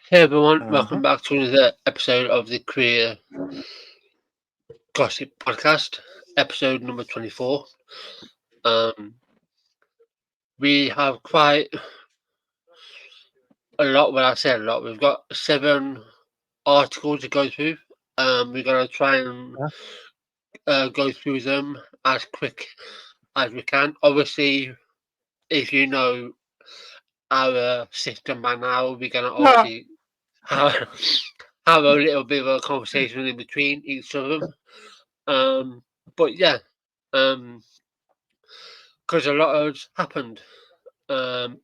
Hey everyone, Uh-huh. welcome back to another episode of the Career Gossip Podcast, episode number 24. Um, we have quite a lot, well, I say a lot, we've got 7 articles to go through. We're going to try and go through them as quick as we can. Obviously, if you know our system by now, we're going to obviously have, have a little bit of a conversation in between each of them. But yeah, because a lot has happened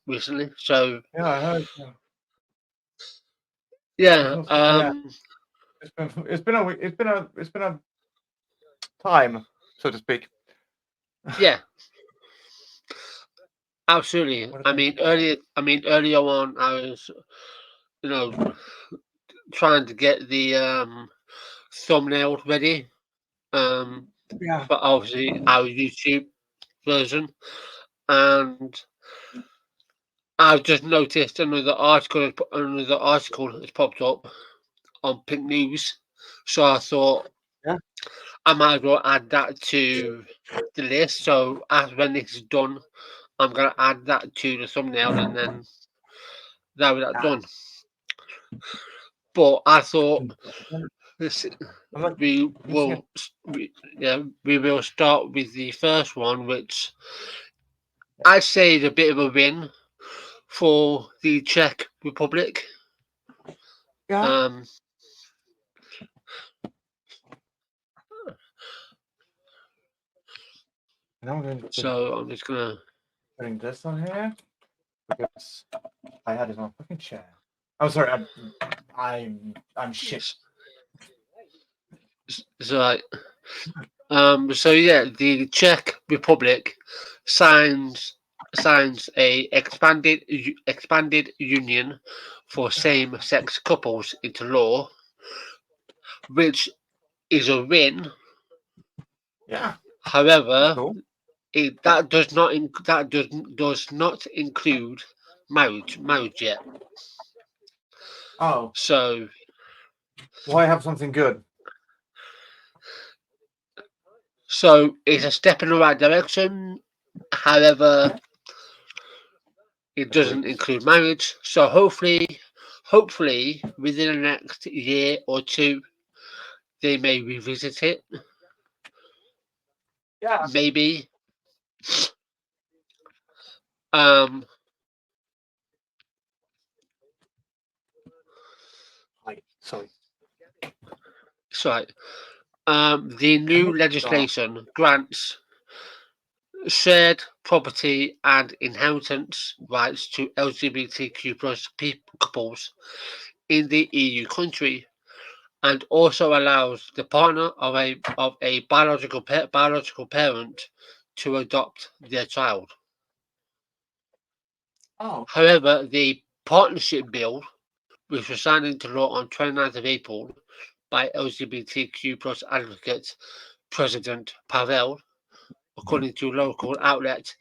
recently. So Yeah, I heard. yeah, Yeah, it's been a time, so to speak. yeah, absolutely. What do I you mean, think? earlier on, I was, you know, trying to get the thumbnail ready um, Yeah. for obviously our YouTube version, and I've just noticed another article has popped up on Pink News. So I thought Yeah. I might as well add that to the list. So as when this is done, I'm gonna add that to the thumbnail, and then that was that Yeah. done. But I thought this, I'm like we missing it. will, we will start with the first one, which I'd say is a bit of a win for the Czech Republic. Yeah. Um, And I'm going to so I'm just gonna. putting this on here because I had it on a fucking chair. I'm sorry. I'm shit. So, so yeah, the Czech Republic signs a expanded union for same-sex couples into law, which is a win. Yeah. However, Cool. that does not include marriage yet. Oh, So well, I have something good. it's a step in the right direction. However, it doesn't Agreed. include marriage. So hopefully within the next year or two, they may revisit it. Yeah. Maybe. Um, Sorry. sorry. The I'm new not done. legislation grants shared property and inheritance rights to LGBTQ plus couples in the EU country, and also allows the partner of a biological parent to adopt their child. Oh. However, the partnership bill, which was signed into law on 29th of April by LGBTQ plus advocate President Pavel, according to local outlet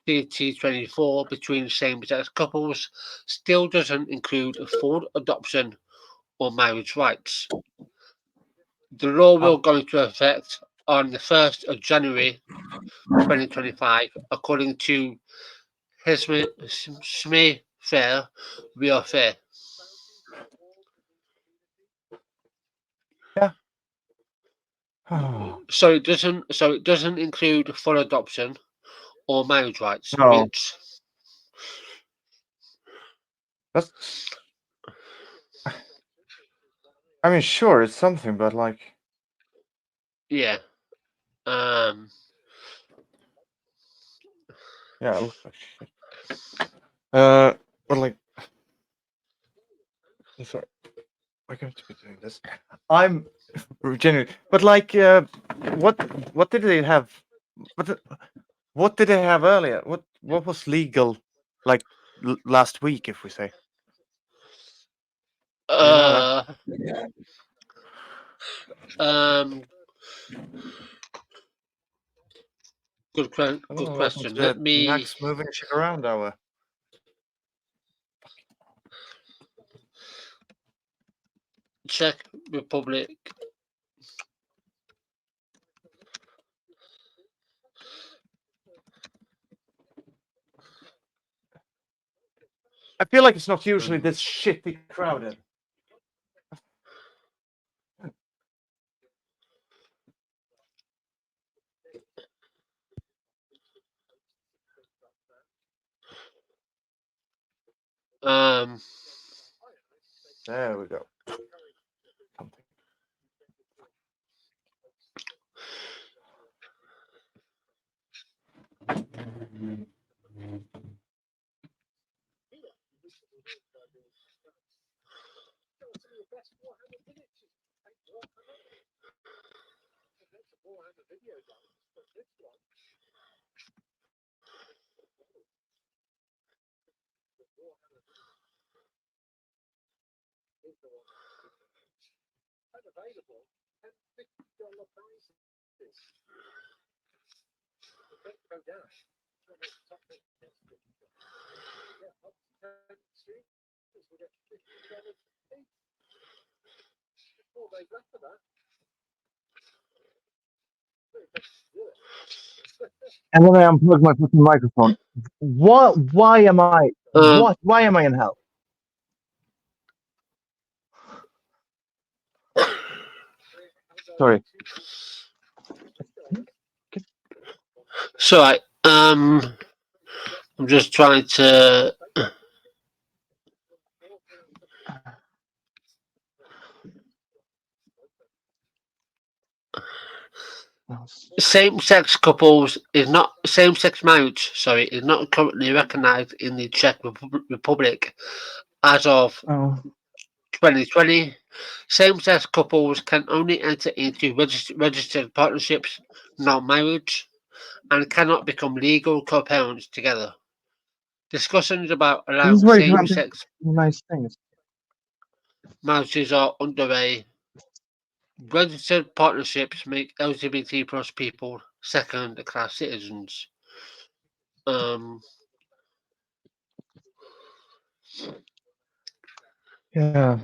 CT24, between same-sex couples, still doesn't include full adoption or marriage rights. The law will Oh. go into effect on the 1st of January 2025, according to Sme Fair, We Are Fair. Yeah. Oh. So it doesn't include full adoption or marriage rights, No. which That's. I mean, sure, it's something, but like. yeah. Um Yeah. It looks like shit. But like. I'm sorry. We're going to be doing this. I'm genuine, but like, what did they have? What what did they have earlier? What was legal, like last week, if we say? Do you know that? uh um good Oh, welcome question. to Let the me Max moving shit around hour. Czech Republic. I feel like it's not usually this shitty crowded. There we go. Something. And then I unplugged my fucking microphone. What? Why am I? What? Why am I in hell? Sorry. So I'm just trying to. Same-sex marriage, is not currently recognised in the Czech Republic as of 2020. Same-sex couples can only enter into registered partnerships, not marriage, and cannot become legal co-parents together. Discussions about allowing same-sex nice things. marriages are underway. Registered partnerships make LGBT plus people second-class citizens. Yeah.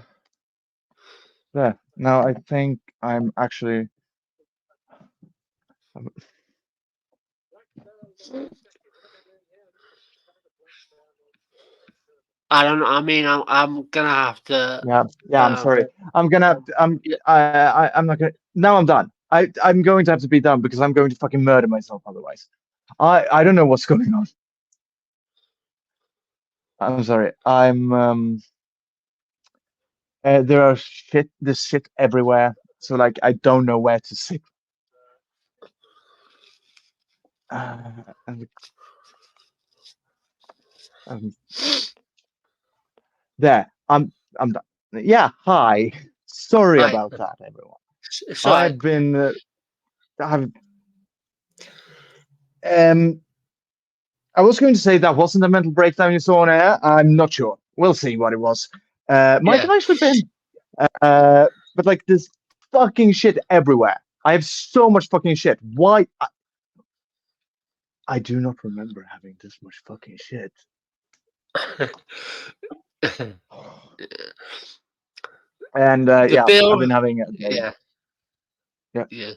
There. Now I think I'm actually. I don't know. I mean, I'm gonna have to. Yeah. I'm sorry. I'm gonna. I'm not gonna. Now I'm done. I'm going to have to be done because I'm going to fucking murder myself otherwise. I don't know what's going on. I'm sorry. There's shit everywhere. So like I don't know where to sit. There. I'm done. Yeah. Hi. Sorry about that, everyone. Sorry. I've been. I was going to say that wasn't a mental breakdown you saw on air. I'm not sure. We'll see what it was. My device would have been. But like this fucking shit everywhere. I have so much fucking shit. Why? I do not remember having this much fucking shit. And bill, I've been having a yeah. Yeah.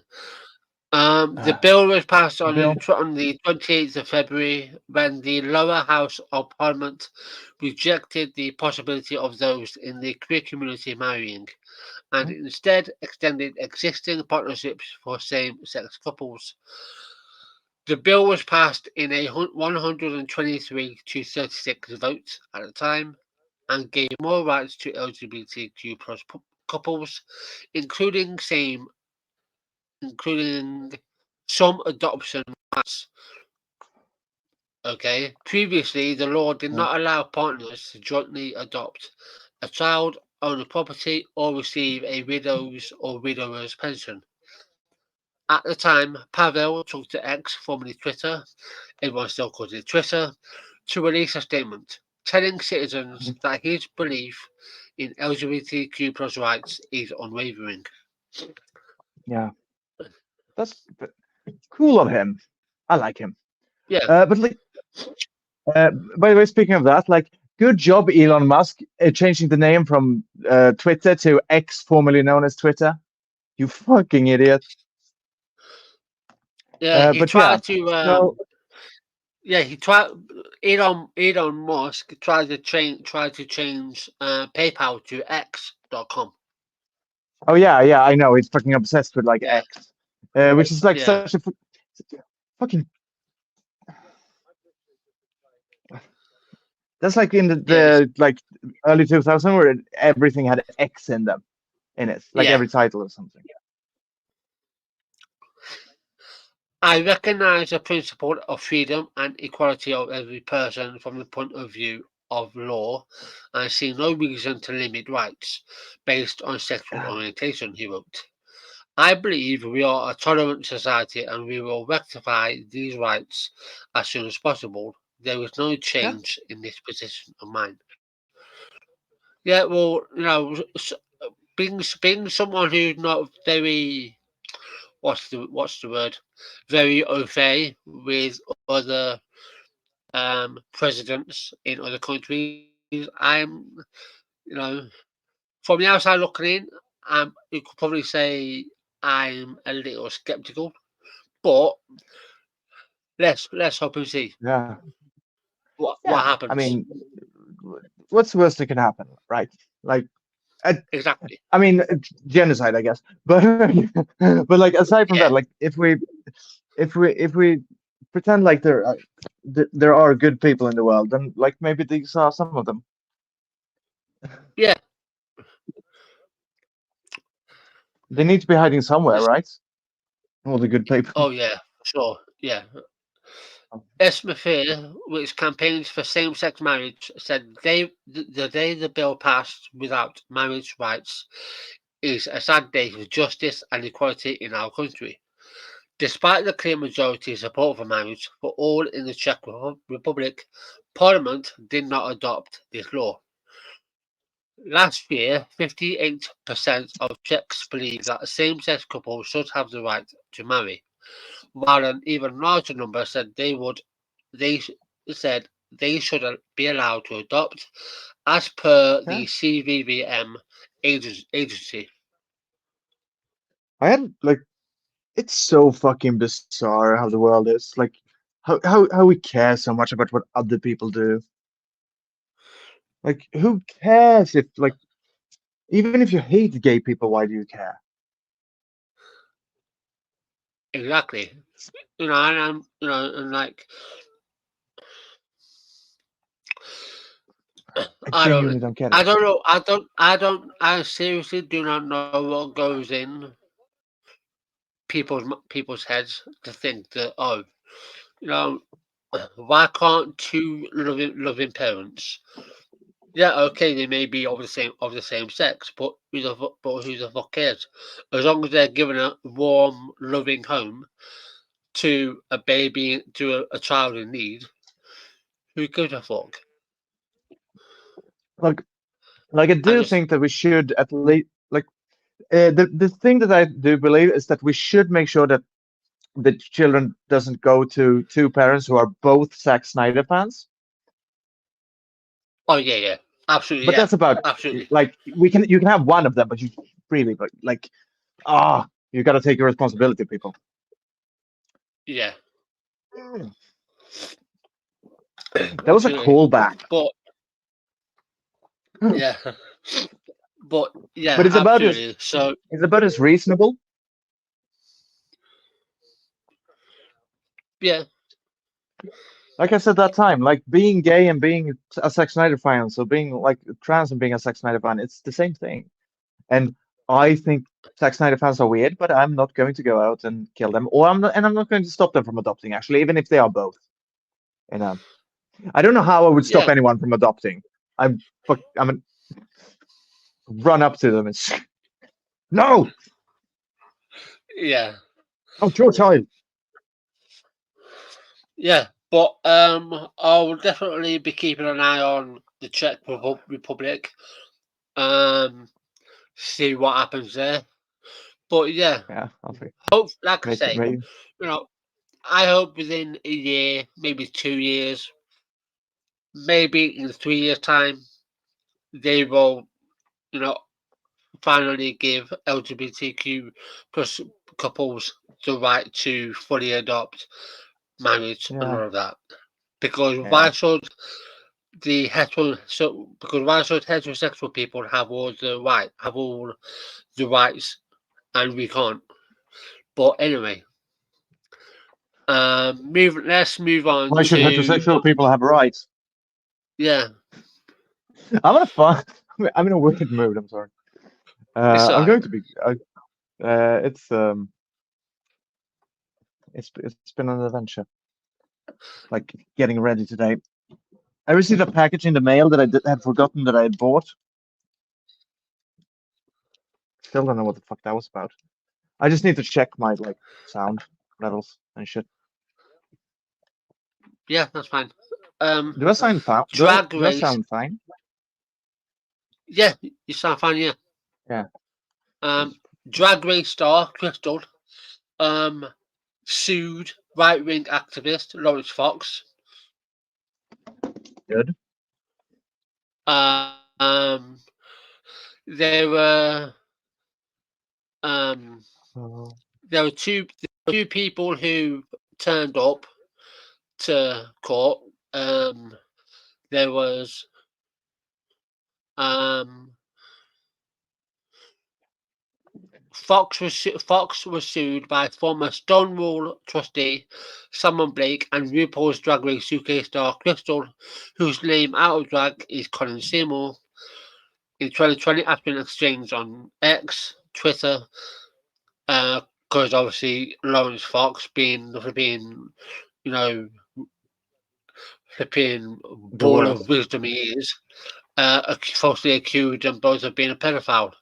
The bill was passed on the 28th of February when the lower house of Parliament rejected the possibility of those in the queer community marrying and instead extended existing partnerships for same-sex couples. The bill was passed in a 123 to 36 votes at the time and gave more rights to LGBTQ plus couples, including some adoption rights. Okay. Previously, the law did not allow partners to jointly adopt a child, own a property, or receive a widow's or widower's pension. At the time, Pavel took to X, formerly Twitter, everyone still calls it Twitter, to release a statement telling citizens that his belief in LGBTQ plus rights is unwavering. Yeah. That's cool of him. I like him. Yeah. But like, by the way, speaking of that, like, good job, Elon Musk, changing the name from Twitter to X, formerly known as Twitter. You fucking idiot. Yeah, he But yeah, tried to. so Yeah, he tried. Elon Musk tried to change PayPal to X.com. yeah, I know he's fucking obsessed with like Yeah, X, which is like yeah, such a fucking. That's like in yeah, the like early 2000 where everything had X in it, like yeah. every title or something. I recognise the principle of freedom and equality of every person from the point of view of law, and see no reason to limit rights based on sexual orientation, he wrote. I believe we are a tolerant society and we will rectify these rights as soon as possible. There is no Yeah, change in this position of mine. Yeah, well, being someone who's not very what's the word, very au fait with other presidents in other countries. You know, from the outside looking in, you could probably say I'm a little skeptical, but let's hope and see yeah, what yeah. I happens. mean, what's the worst that can happen, right? Like, I, Exactly. I mean, genocide, I guess. But but like aside from Yeah. that, like if we pretend like there are good people in the world, then like maybe these are some of them. Yeah. They need to be hiding somewhere, This, right? All the good people. oh yeah. Sure. Yeah. Esmafir, which campaigns for same-sex marriage, said the day the bill passed without marriage rights is a sad day for justice and equality in our country. Despite the clear majority support for marriage for all in the Czech Republic, Parliament did not adopt this law. Last year, 58% of Czechs believe that same-sex couples should have the right to marry, while an even larger number said they said they should be allowed to adopt, as per Yeah, the CVVM agency. I had like it's so fucking bizarre how the world is. Like how we care so much about what other people do. Like who cares if like even if you hate gay people, why do you care? Exactly. And and like I I don't, genuinely don't get I it. don't know, I seriously do not know what goes in people's heads to think that you know, why can't two loving parents? Yeah, okay, they may be of the same sex, but who the fuck cares? As long as they're given a warm, loving home to a baby, to a child in need, who gives a fuck? Like like I I do just, think that we should at least like the thing that I do believe is that we should make sure that the children doesn't go to two parents who are both Zack Snyder fans. oh yeah, absolutely, But yeah, that's about absolutely, like you can have one of them, but you really but like you got to take your responsibility, people. yeah, Mm. That was a absolutely. callback, But but yeah, but yeah, it's about as absolutely. So reasonable. yeah, Like I said that time, like being gay and being a Zack Snyder fan, so being like trans and being a Zack Snyder fan, it's the same thing. And I think Zack Snyder fans are weird, but I'm not going to go out and kill them, or I'm not going to stop them from adopting. Actually, even if they are both, you know, I don't know how I would stop yeah, anyone from adopting. I'm gonna run up to them and no, yeah, not your child. yeah. But I will definitely be keeping an eye on the Czech Republic. Um, see what happens there. But yeah, Yeah, I'll see. hope like I say, Maybe. you know, I hope within a year, maybe 2 years, maybe in 3 years' time, they will, finally give LGBTQ plus couples the right to fully adopt marriage and all of that. Because why should heterosexual people have all the rights and we can't? But anyway, let's move on. Why should heterosexual people have rights? Yeah. I'm in a wicked mood. I'm sorry. I'm going to be. It's been an adventure. Like getting ready today. I received a package in the mail that I had forgotten that I had bought. Still don't know what the fuck that was about. I just need to check my sound levels and shit. Yeah, that's fine. Do I sound fine? Do I sound fine? Yeah, you sound fine. Yeah. Yeah. Drag race star Crystal sued right-wing activist Lawrence Fox. Good. There were two people who turned up to court. There was Fox was sued by former Stonewall trustee Simon Blake and RuPaul's Drag Race UK star Crystal, whose name out of drag is Colin Seymour. In 2020, after an exchange on X, Twitter, because obviously Lawrence Fox being flipping ball of wisdom he is, falsely accused them both of being a pedophile.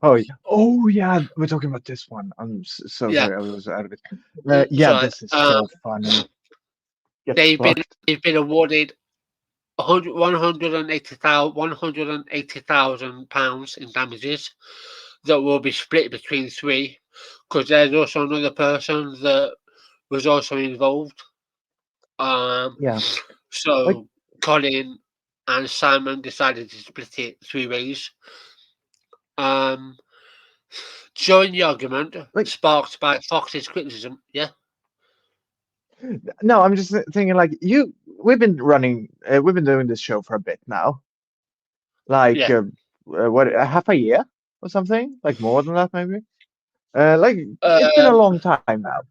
Oh yeah, we're talking about this one. I'm so sorry, I was out of it. This is so funny. They've been awarded £180,000 in damages that will be split between three, because there's also another person that was also involved. So Colin and Simon decided to split it 3 ways. During the argument sparked by Fox's criticism, No, I'm just thinking we've been doing this show for a bit now. What, half a year or something? Like more than that, maybe? It's been a long time now.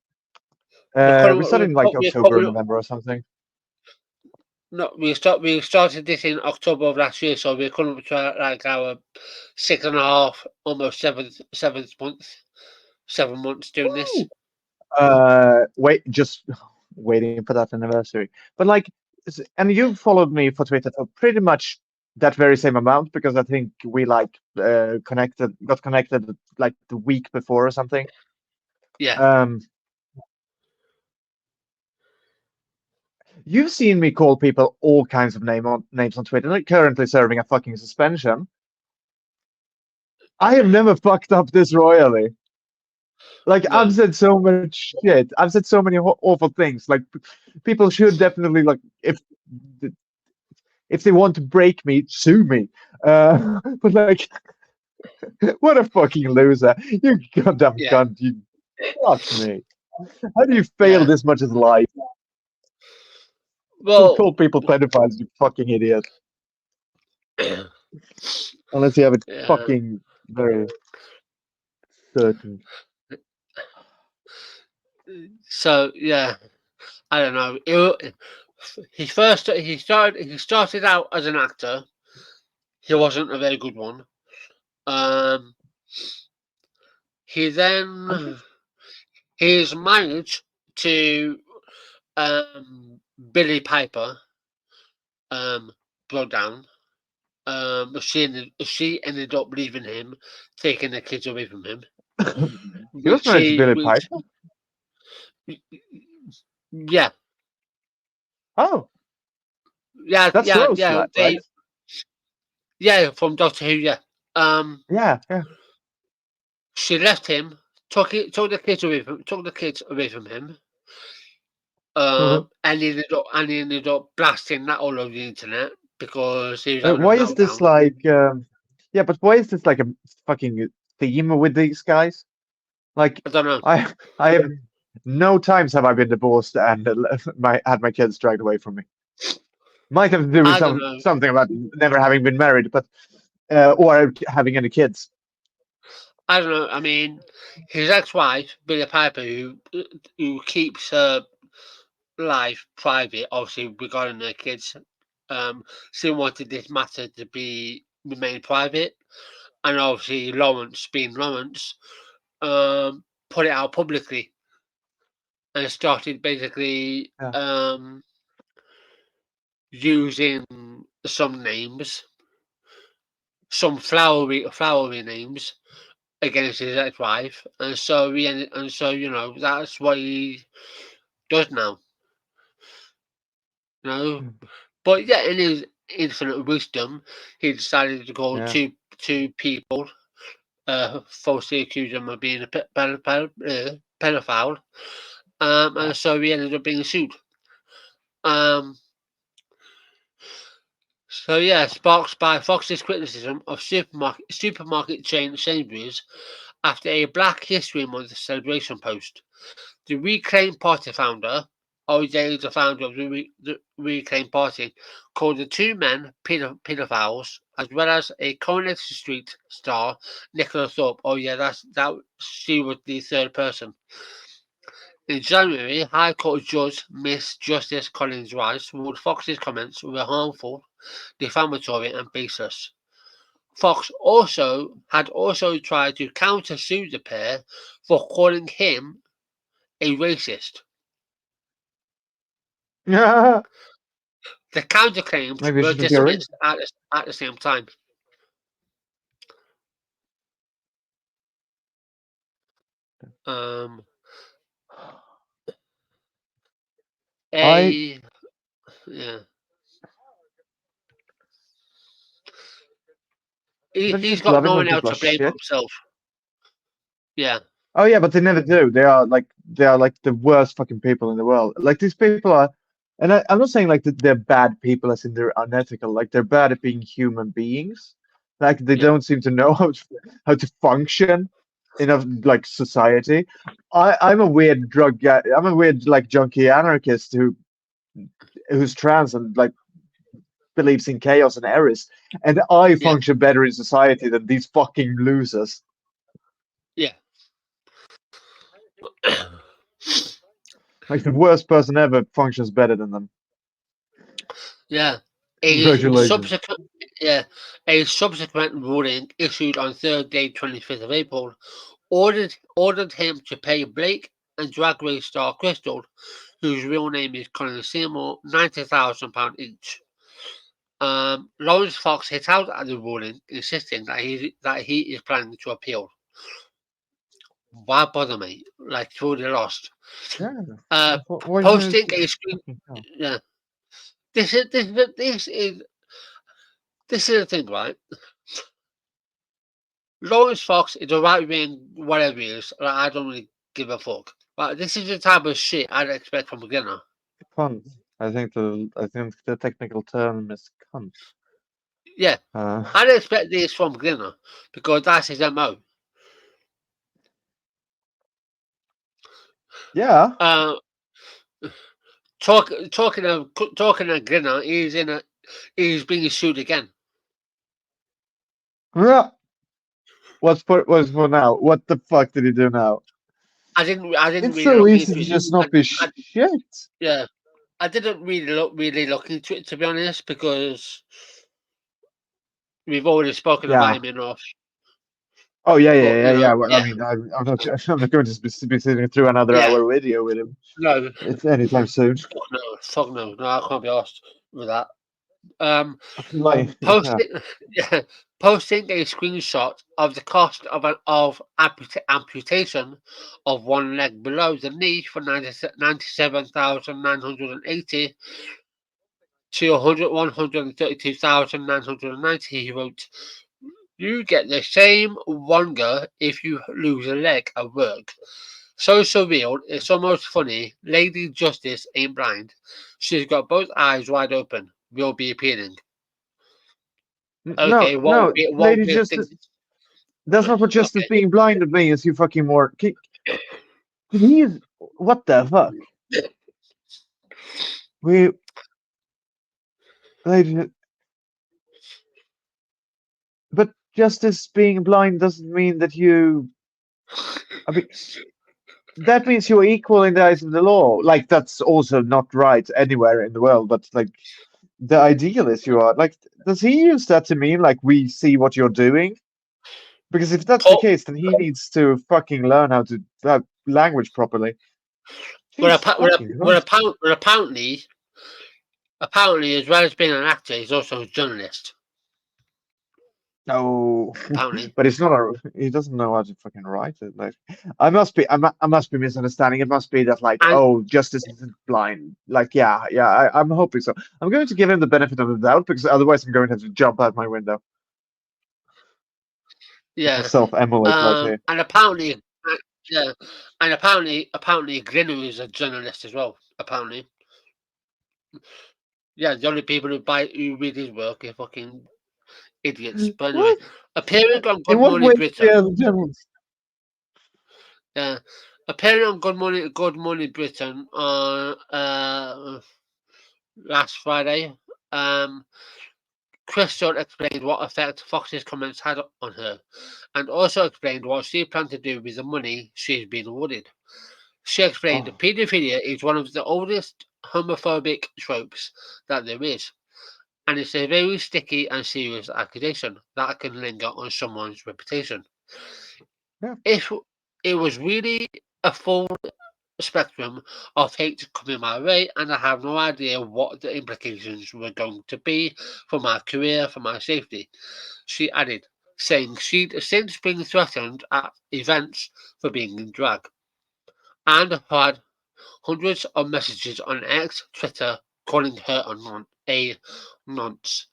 We started in October, November or something. No, we started this in October of last year, so we're coming to our 6.5, almost 7 months doing this. Just waiting for that anniversary. But and you followed me for Twitter for pretty much that very same amount, because I think we got connected like the week before or something. Yeah. You've seen me call people all kinds of names on Twitter, like currently serving a fucking suspension. I have never fucked up this royally. No. I've said so much shit. I've said so many awful things. People should definitely if they want to break me, sue me. But what a fucking loser! You goddamn cunt! You fuck me. How do you fail this much as life? Well, call people pedophiles, you fucking idiot. Unless you have it fucking very certain. So I don't know. He started out as an actor. He wasn't a very good one. He's married to Billy Piper. Broke down. She ended up leaving him, taking the kids away from him. He was married to Billy Piper? Yeah. Oh. Yeah, that's Rose, right? Yeah, from Doctor Who, Yeah. She left him, took the kids away from him, And he ended up blasting that all over the internet because he was having a Why is this meltdown. like? Yeah, but why is this like a fucking theme with these guys? Like, I don't know. I have no times have I been divorced and had my kids dragged away from me. Might have to do with I don't know. something about never having been married, but or having any kids. I don't know. I mean, his ex-wife, Billy Piper, who keeps her life private, obviously regarding their kids, still wanted this matter to remain private, and obviously Lawrence, being Lawrence, put it out publicly and started basically using some names, some flowery names against his ex-wife, and so that's what he does now. But yeah, in his infinite wisdom, he decided to call two people, falsely accuse them of being a pedophile, and so he ended up being sued. So yeah, sparked by Fox's criticism of supermarket chain Sainsbury's after a Black History Month celebration post. The Reclaim Party founder, OJ is the founder of the Reclaim Party, called the two men pedophiles, as well as a Coronation Street star, Nicola Thorpe. Oh yeah, she was the third person. In January, High Court Judge Miss Justice Collins Rice ruled Fox's comments were harmful, defamatory, and baseless. Fox had tried to counter-sue the pair for calling him a racist. Yeah. The counterclaims Maybe were it shouldn't be a dismissed at the same time. Yeah. He's got no one else to blame but himself. Yeah. Oh yeah, but they never do. They are like the worst fucking people in the world. Like these people are, and I'm not saying like that they're bad people as in they're unethical. Like they're bad at being human beings. Like they don't seem to know how to function in a like society. I'm a weird drug guy. I'm a weird like junkie anarchist who's trans and like believes in chaos and errors, and I function better in society than these fucking losers. Yeah. Like the worst person ever functions better than them. Yeah. Congratulations. A subsequent ruling issued on Thursday, 25th of April, ordered him to pay Blake and Drag Race star Crystal, whose real name is Colin Seymour, £90,000 each. Lawrence Fox hit out at the ruling, insisting that he is planning to appeal. Why bother, mate? Like, truly lost. Yeah. Posting a screen. Yeah. This is the thing, right? Lawrence Fox is a right wing, whatever he is. Like, I don't really give a fuck. But this is the type of shit I'd expect from a beginner. Cunt. I think the technical term is cunt. Yeah. I'd expect this from beginner because that's his MO. Yeah. Talking of Grinner, he's being sued again. What's for now? What the fuck did he do now? I didn't It's really so look easy into to it. just not be shit. Yeah, I didn't really look into it, to be honest, because we've already spoken about him enough. Oh yeah. Well, I mean, I'm not going to be sitting through another hour video with him. No, it's anytime soon. Fuck no, I can't be asked with that. Posting a screenshot of the cost of amputation of one leg below the knee for 97,980 to 132,990. He wrote, "You get the same wonga if you lose a leg at work. So surreal, it's almost funny. Lady Justice ain't blind. She's got both eyes wide open. Will be appealing. No, Okay, no, won't Lady be a thing. Justice. That's not what Justice Okay. being blinded means. You fucking more. He is. What the fuck? We. Lady. But Justice being blind doesn't mean that you. I mean, that means you're equal in the eyes of the law. Like, that's also not right anywhere in the world, but like, the ideal is you are. Like, does he use that to mean, like, we see what you're doing? Because if that's the Oh, case, then he needs to fucking learn how to language properly. well, Jesus fucking Christ. apparently, as well as being an actor, he's also a journalist. No, Apparently, but it's not a. He doesn't know how to fucking write it. Like, I must be misunderstanding. It must be that like, and oh, Justice isn't blind. Like, yeah, yeah. I'm hoping so. I'm going to give him the benefit of the doubt because otherwise I'm going to have to jump out my window. yeah, Self-emulate right here. and apparently, yeah, and apparently, Grinner is a journalist as well. Apparently, yeah, the only people who read his work are fucking idiots. But anyway, What? appearing on In Good what Morning way is Britain, the generals? yeah, appearing on Good Morning Britain on last Friday, Crystal explained what effect Fox's comments had on her, and also explained what she planned to do with the money she's been awarded. She explained Oh, paedophilia is one of the oldest homophobic tropes that there is, and it's a very sticky and serious accusation that can linger on someone's reputation. yeah. If it was really a full spectrum of hate coming my way, and I have no idea what the implications were going to be for my career, for my safety, she added, saying she'd since been threatened at events for being in drag and had hundreds of messages on X, Twitter, calling her a nonce.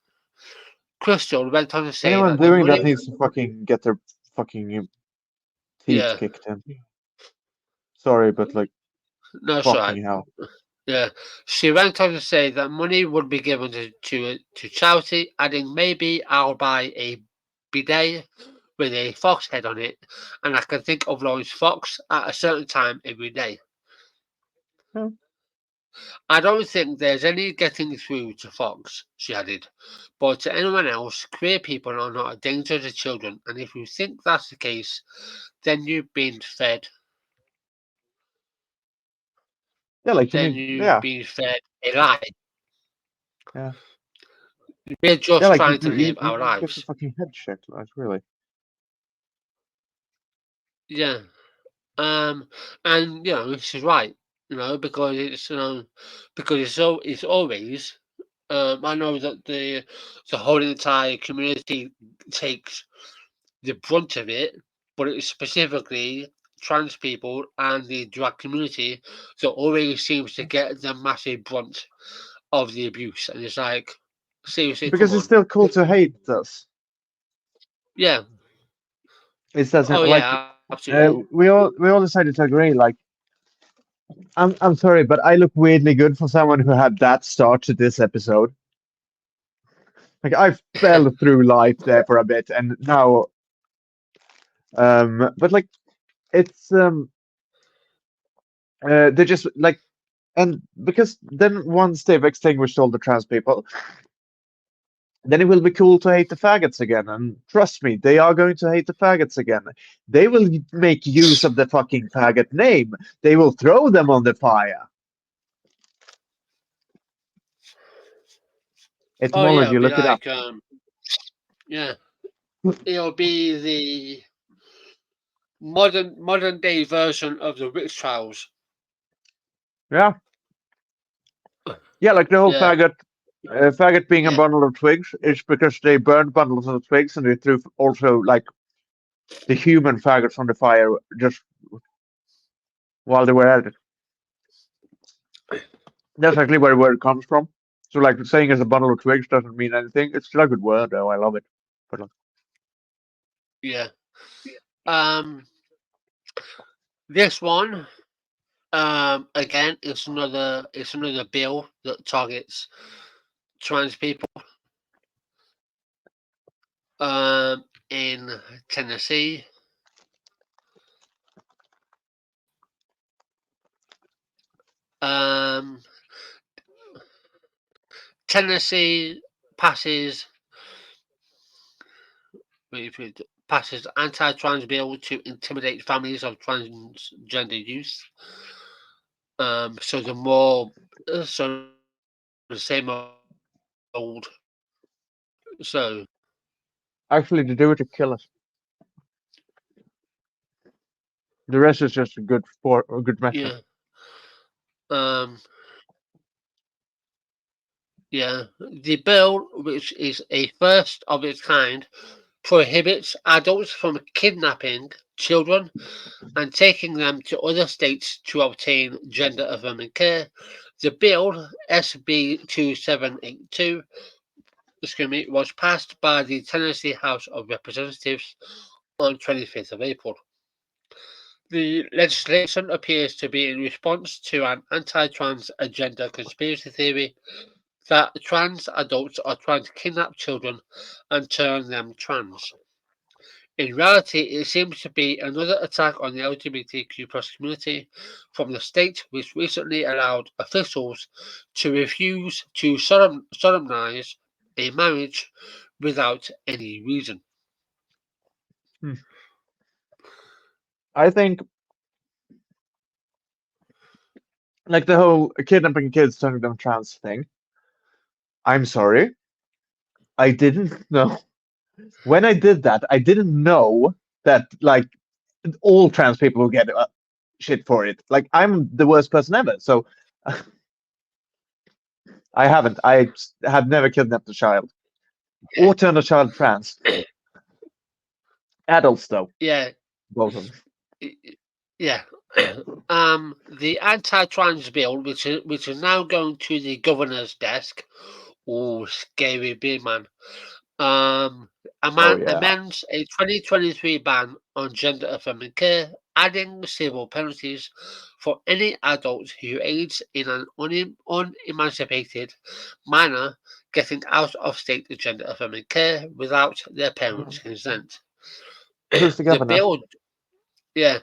Crystal went on to say Anyone that the doing that money, needs to fucking get their fucking teeth yeah, kicked in. Sorry, but like, no, it's fucking alright. hell. Yeah, she went on to say that money would be given to charity, adding maybe I'll buy a bidet with a fox head on it, and I can think of Lawrence Fox at a certain time every day. Yeah. I don't think there's any getting through to Fox, she added, but to anyone else, queer people are not a danger to children, and if you think that's the case, then you've been fed. Yeah, like you Then need. you've Yeah, been fed a lie. yeah, We're yeah. just Like you, trying to you, live you our need to get the lives. fucking head checked. Like really. Yeah. And she's right. Because it's always. I know that the whole entire community takes the brunt of it, but it's specifically trans people and the drag community that always seems to get the massive brunt of the abuse. And it's like, seriously, come Because it's on. still cool to hate us. Yeah. It doesn't Oh like yeah, absolutely. we all decided to agree. Like I'm sorry, but I look weirdly good for someone who had that start to this episode. Like I fell through life there for a bit, and now but like it's they just like and because then once they've extinguished all the trans people, then it will be cool to hate the faggots again. And trust me, they are going to hate the faggots again. They will make use of the fucking faggot name. They will throw them on the fire. Oh yeah, Etymology, it'll be look it up. like yeah, it'll be the modern day version of the witch trials. Yeah, yeah, like the whole Yeah, faggot being a yeah, bundle of twigs is because they burned bundles of twigs and they threw also like the human faggots on the fire just while they were at it. That's actually where the word comes from. So like saying it's a bundle of twigs doesn't mean anything. It's still a good word though. I love it. But like, yeah. Um, This one, again, it's another bill that targets trans people. In Tennessee. Tennessee passes anti-trans bill to intimidate families of transgender youth. So the more, so the same old. So Actually, they do it to kill us. The rest is just a good method. yeah, um, yeah. The bill, which is a first of its kind, prohibits adults from kidnapping children and taking them to other states to obtain gender affirming care. The bill, SB 2782, was passed by the Tennessee House of Representatives on 25th of April. The legislation appears to be in response to an anti-trans agenda conspiracy theory that trans adults are trying to kidnap children and turn them trans. In reality, it seems to be another attack on the LGBTQ community from the state which recently allowed officials to refuse to solemnize a marriage without any reason. I think, like the whole kidnapping kids, turning them trans thing. I'm sorry, I didn't know. When I did that, I didn't know that like all trans people will get shit for it. Like I'm the worst person ever. So I haven't. I have never kidnapped a child or turned a child trans. Adults though, Yeah, both of them. yeah. The anti-trans bill, which is now going to the governor's desk. Oh, scary big man. Um, Oh yeah. amends a 2023 ban on gender affirming care, adding civil penalties for any adult who aids in an unemancipated minor getting out of state gender affirming care without their parents' consent. Who's the The governor? bill, yeah,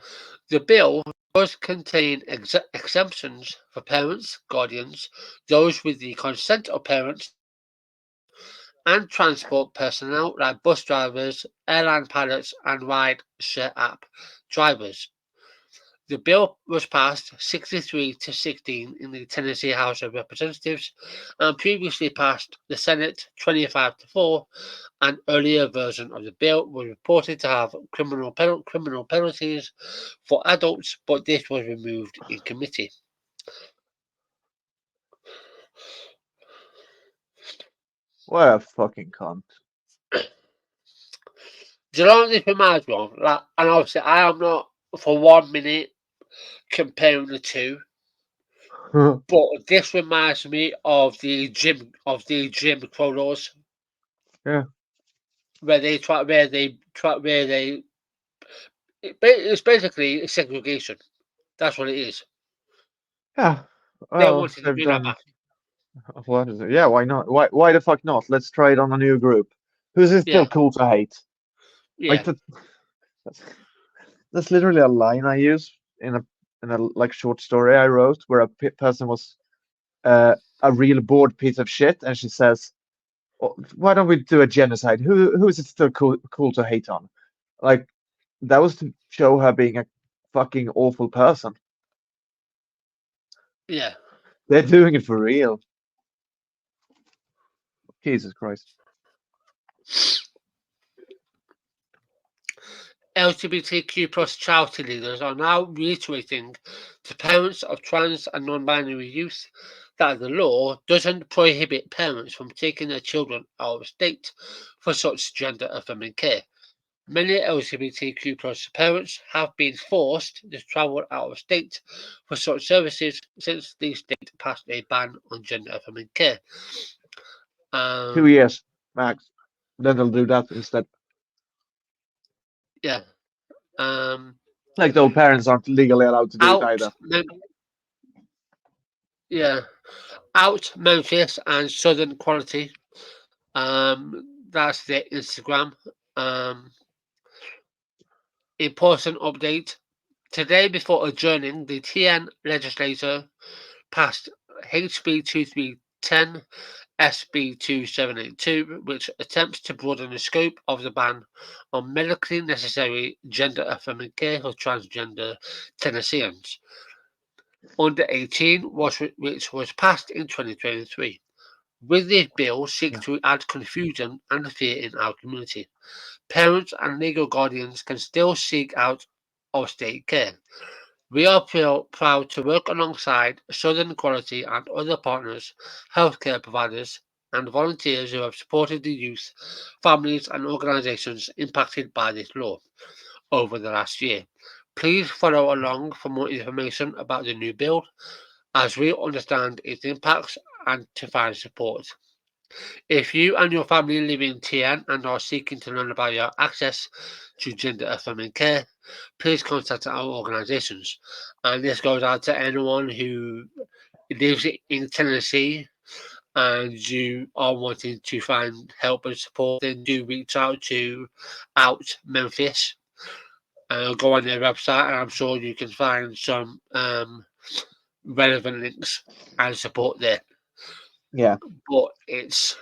the bill does contain exemptions for parents, guardians, those with the consent of parents, and transport personnel like bus drivers, airline pilots, and ride share app drivers. The bill was passed 63 to 16 in the Tennessee House of Representatives and previously passed the Senate 25 to 4. An earlier version of the bill was reported to have criminal penalties for adults, but this was removed in committee. What a fucking cunt. Do you know what this reminds me of? Like, and obviously, I am not for 1 minute comparing the two, but this reminds me of the gym photos Yeah. where they it's basically segregation. That's what it is. Yeah. They Well, wanted to they've bring that done. back. What is it? Yeah, why not? Why the fuck not? Let's try it on a new group. Who's it still Yeah, cool to hate? Like yeah, that's, that's literally a line I use in a like short story I wrote where a person was a real bored piece of shit, and she says, "Oh, why don't we do a genocide? Who is it still cool to hate on?" Like that was to show her being a fucking awful person. yeah. They're doing it for real. Jesus Christ. LGBTQ plus charity leaders are now reiterating to parents of trans and non-binary youth that the law doesn't prohibit parents from taking their children out of state for such gender affirming care. Many LGBTQ plus parents have been forced to travel out of state for such services since the state passed a ban on gender affirming care. 2 years max. Then they'll do that instead. Yeah. Um, Like the parents aren't legally allowed to do it Out, either. yeah, Out Memphis and Southern Quality. That's their Instagram. Important update. Today, before adjourning, the TN legislature passed HB 2310 SB 2782, which attempts to broaden the scope of the ban on medically necessary gender affirming care for transgender Tennesseans under 18, which was passed in 2023. With this bill, seek to add confusion and fear in our community. Parents and legal guardians can still seek out of state care. We are proud to work alongside Southern Quality and other partners, healthcare providers, and volunteers who have supported the youth, families, and organisations impacted by this law over the last year. Please follow along for more information about the new bill as we understand its impacts and to find support. If you and your family live in TN and are seeking to learn about your access to gender affirming care, please contact our organisations. And this goes out to anyone who lives in Tennessee and you are wanting to find help and support, then do reach out to Out Memphis. Go on their website, and I'm sure you can find some relevant links and support there. Yeah. But it's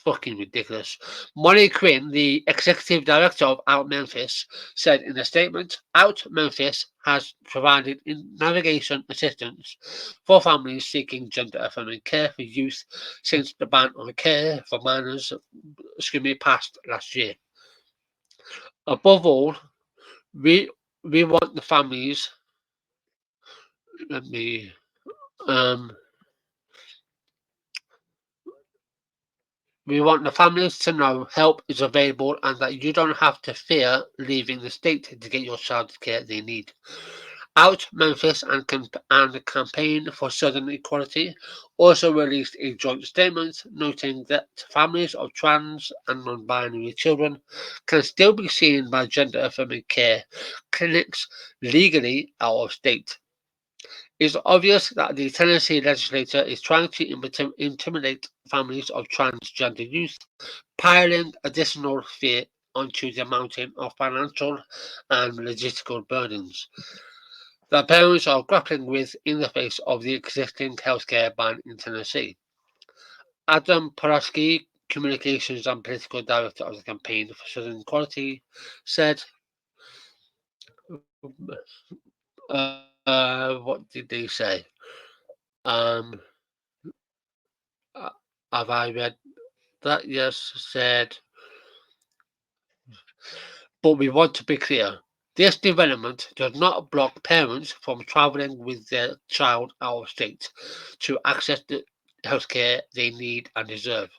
fucking ridiculous. Molly Quinn, the executive director of Out Memphis, said in a statement, Out Memphis has provided navigation assistance for families seeking gender affirming care for youth since the ban on care for minors passed last year. Above all, we we want the families. Let me We want the families to know help is available and that you don't have to fear leaving the state to get your child the care they need. Out Memphis and the Campaign for Southern Equality also released a joint statement noting that families of trans and non-binary children can still be seen by gender affirming care clinics legally out of state. It's obvious that the Tennessee legislature is trying to intimidate families of transgender youth, piling additional fear onto the mountain of financial and logistical burdens that parents are grappling with in the face of the existing healthcare ban in Tennessee. Adam Pulaski, Communications and Political Director of the Campaign for Southern Equality, said, what did they say? Um, have I read that? Yes, said, but we want to be clear. This development does not block parents from travelling with their child out of state to access the healthcare they need and deserve.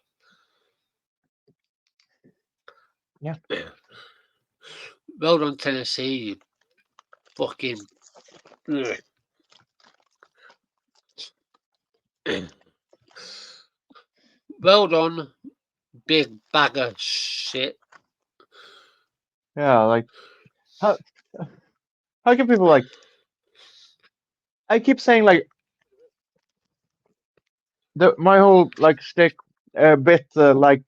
Yeah. Well done, Tennessee, you fucking. Well done, big bag of shit. Yeah. Like how can people like? I keep saying like my whole like stick bit like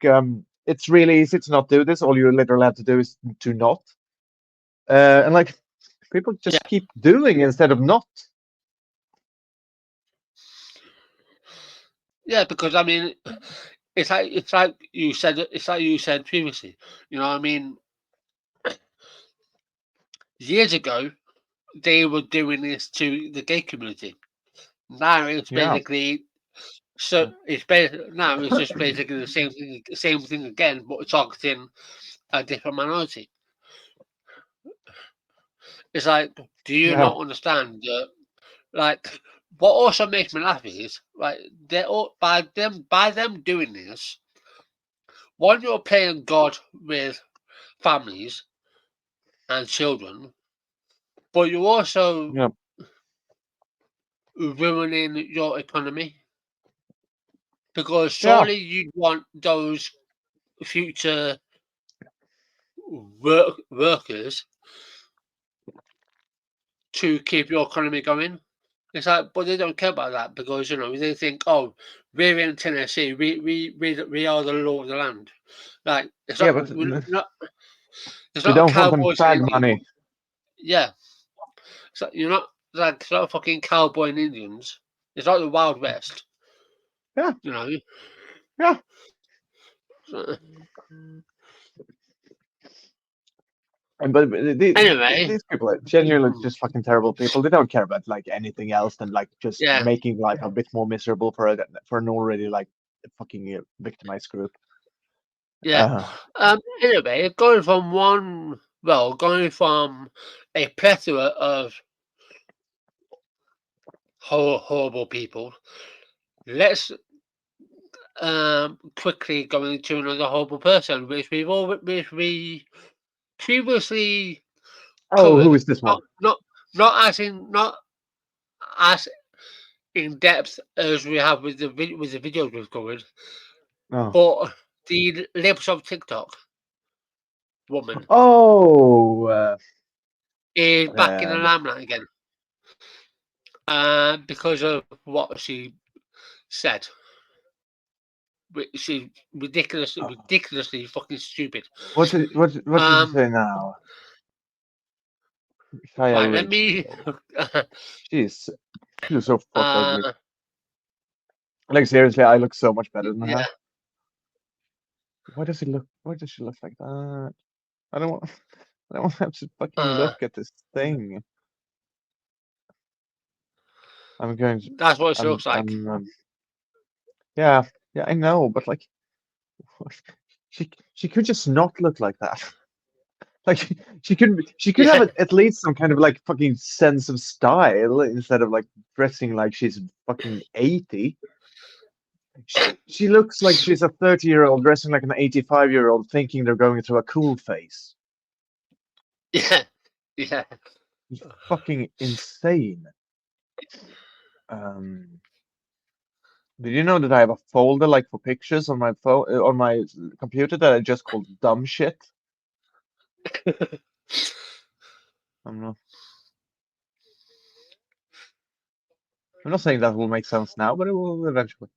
it's really easy to not do this. All you literally have to do is to not. And like people Yeah, just keep doing instead of not. yeah, because I mean, it's like you said. It's like you said previously. You know what I mean? Years ago, they were doing this to the gay community. Now it's Yeah. basically so it's basically now it's just basically same thing again, but targeting a different minority. It's like, do you Yeah. not understand that? Like, what also makes me laugh is like they're all by them doing this. One, you're playing God with families and children, but you're also Yeah. ruining your economy because Yeah. surely you'd want those future workers to keep your economy going. It's like, but they don't care about that because they think, oh, we're in Tennessee, we are the law of the land. Like it's Yeah, not, but it's we not don't want them cowboys and fag Indians. money. Yeah, so you're not like it's not fucking cowboy and Indians. It's like the Wild West. Yeah. Yeah. But Anyway. these people are genuinely just fucking terrible people. They don't care about like anything else than like just making life a bit more miserable for an already like fucking victimized group. Yeah. Anyway, going from a plethora of horrible people, let's quickly go into another horrible person, which we previously covered. Who is this one? Not as in depth as we have with the videos we've covered, but the lips of TikTok woman is back in the limelight again because of what she said. She's ridiculously fucking stupid. What did you say now? Right, let me. She's so fuck ugly. Like seriously, I look so much better than her. Why does she look like that? I don't want to have to fucking look at this thing. I'm going to. That's what she looks like. Yeah, I know, but like, she could just not look like that. Like she could have at least some kind of like fucking sense of style instead of like dressing like she's fucking 80. She looks like she's a 30-year-old dressing like an 85-year-old, thinking they're going through a cool phase. Yeah. It's fucking insane. Did you know that I have a folder like for pictures on my phone on my computer that I just called dumb shit? I'm not saying that will make sense now, but it will eventually.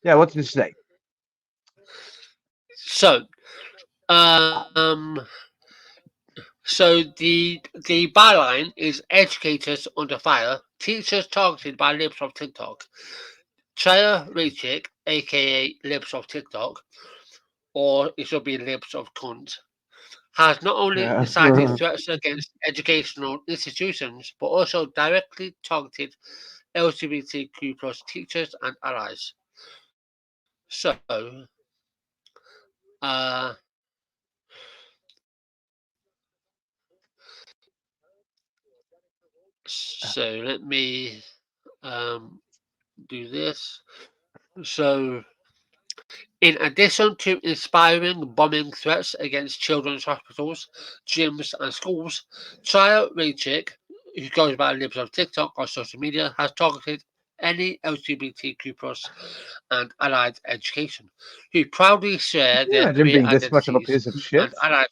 Yeah, what did you say? So, the byline is educators under fire, teachers targeted by lips of TikTok. Chaya Rachik, aka lips of TikTok, or it should be lips of cunt, has not only incited threats against educational institutions, but also directly targeted LGBTQ plus teachers and allies. So, let me do this. So, in addition to inspiring bombing threats against children's hospitals, gyms, and schools, Chaya Rachik, who goes by the lips of TikTok or social media, has targeted any LGBTQ plus and allied education who proudly share their Imagine queer being this much of a identities piece of shit. and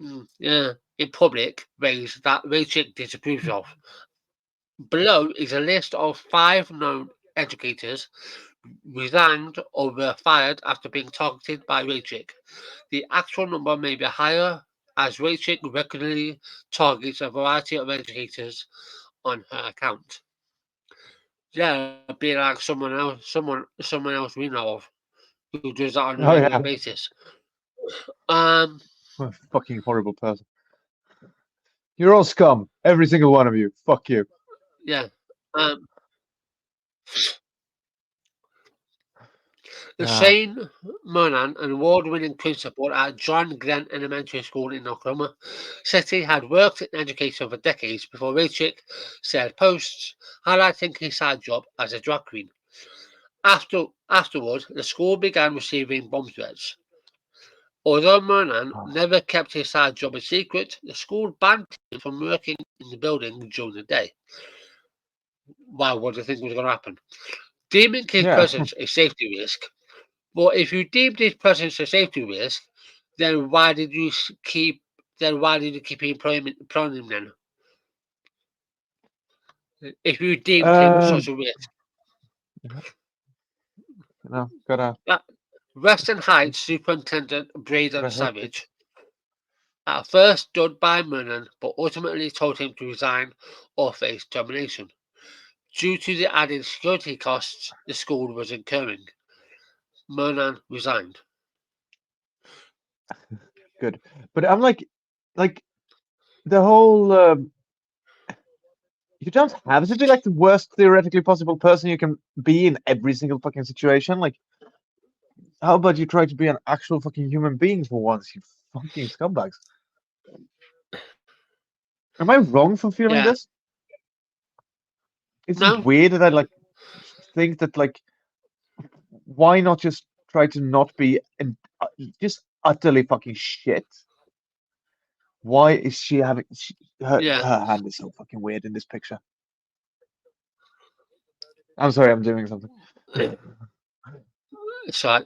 allyship. In public ways that Rachik disapproves of. Below is a list of 5 known educators resigned or were fired after being targeted by Rachik. The actual number may be higher, as Rachik regularly targets a variety of educators on her account. Yeah, be like someone else we know of who does that on a regular basis. What a fucking horrible person. You're all scum, every single one of you. Fuck you. Yeah. Shane Monan, an award-winning principal at John Glenn Elementary School in Oklahoma City, had worked in education for decades before Rachik shared posts highlighting his side job as a drag queen. Afterward, the school began receiving bomb threats. Although Monan never kept his side job a secret, the school banned him from working in the building during the day. Wow, what do you think was going to happen? Deeming his presence a safety risk, But if you deem this presence a safety risk, then why did you keep employing him then? If you deemed him such a risk. Gotta Western Heights Superintendent Braden hectic. Savage, at first stood by Mernon, but ultimately told him to resign or face termination, due to the added security costs the school was incurring. Mernon resigned. Good, but I'm like the whole. You don't have to be like the worst theoretically possible person you can be in every single fucking situation. Like, how about you try to be an actual fucking human being for once, you fucking scumbags? Am I wrong for feeling Yeah. this? Is it No. weird that I like think that like why not just try to not be just utterly fucking shit? Why is she having her Yeah. hand is so fucking weird in this picture? I'm sorry, I'm doing something. It's right.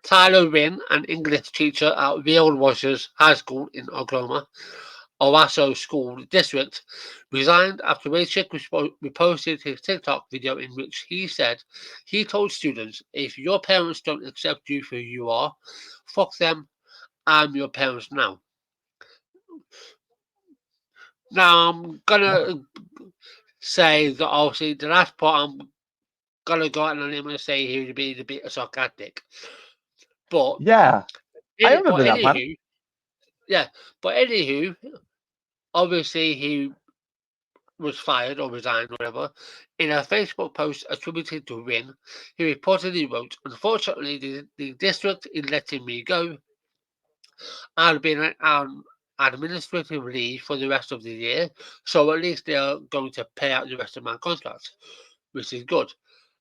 Tyler Wynn, an English teacher at Real Washers High School in Oklahoma, Owasso School District, resigned after Raychick reposted his TikTok video in which he said he told students, if your parents don't accept you for who you are, fuck them, I'm your parents now. Now, I'm gonna say that obviously the last part I'm gonna go out and I'm gonna say he would be a bit sarcastic. But, Yeah, I but remember that, man. anywho, yeah, but anywho, obviously he was fired or resigned or whatever. In a Facebook post attributed to Wynn, he reportedly wrote, unfortunately, the district is letting me go. I'll be on administrative leave for the rest of the year, so at least they're going to pay out the rest of my contract, which is good.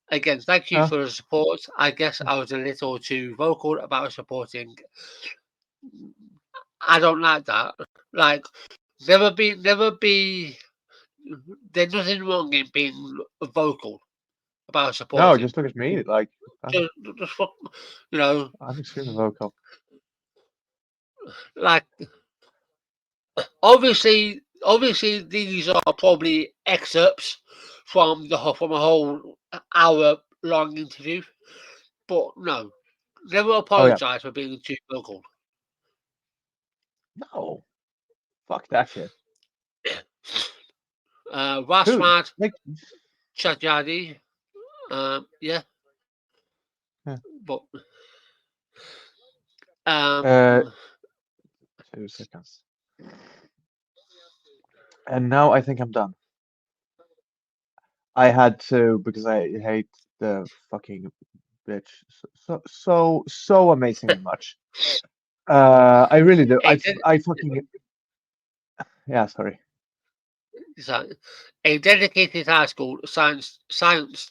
Again, thank you Huh? for the support. I guess I was a little too vocal about supporting. I don't like that. Like, never be. There's nothing wrong in being vocal about No, supporting. just look at me. Like, Just fuck, you know, I'm extremely vocal. like obviously these are probably excerpts from a whole hour long interview, but no, never Oh yeah, apologise for being too vocal. no, fuck that shit. Who? Rasmad Like, Chajadi, yeah, yeah. but 2 seconds. And now I think I'm done. I had to because I hate the fucking bitch so amazingly much. I really do. a, I fucking yeah. Sorry. a dedicated high school science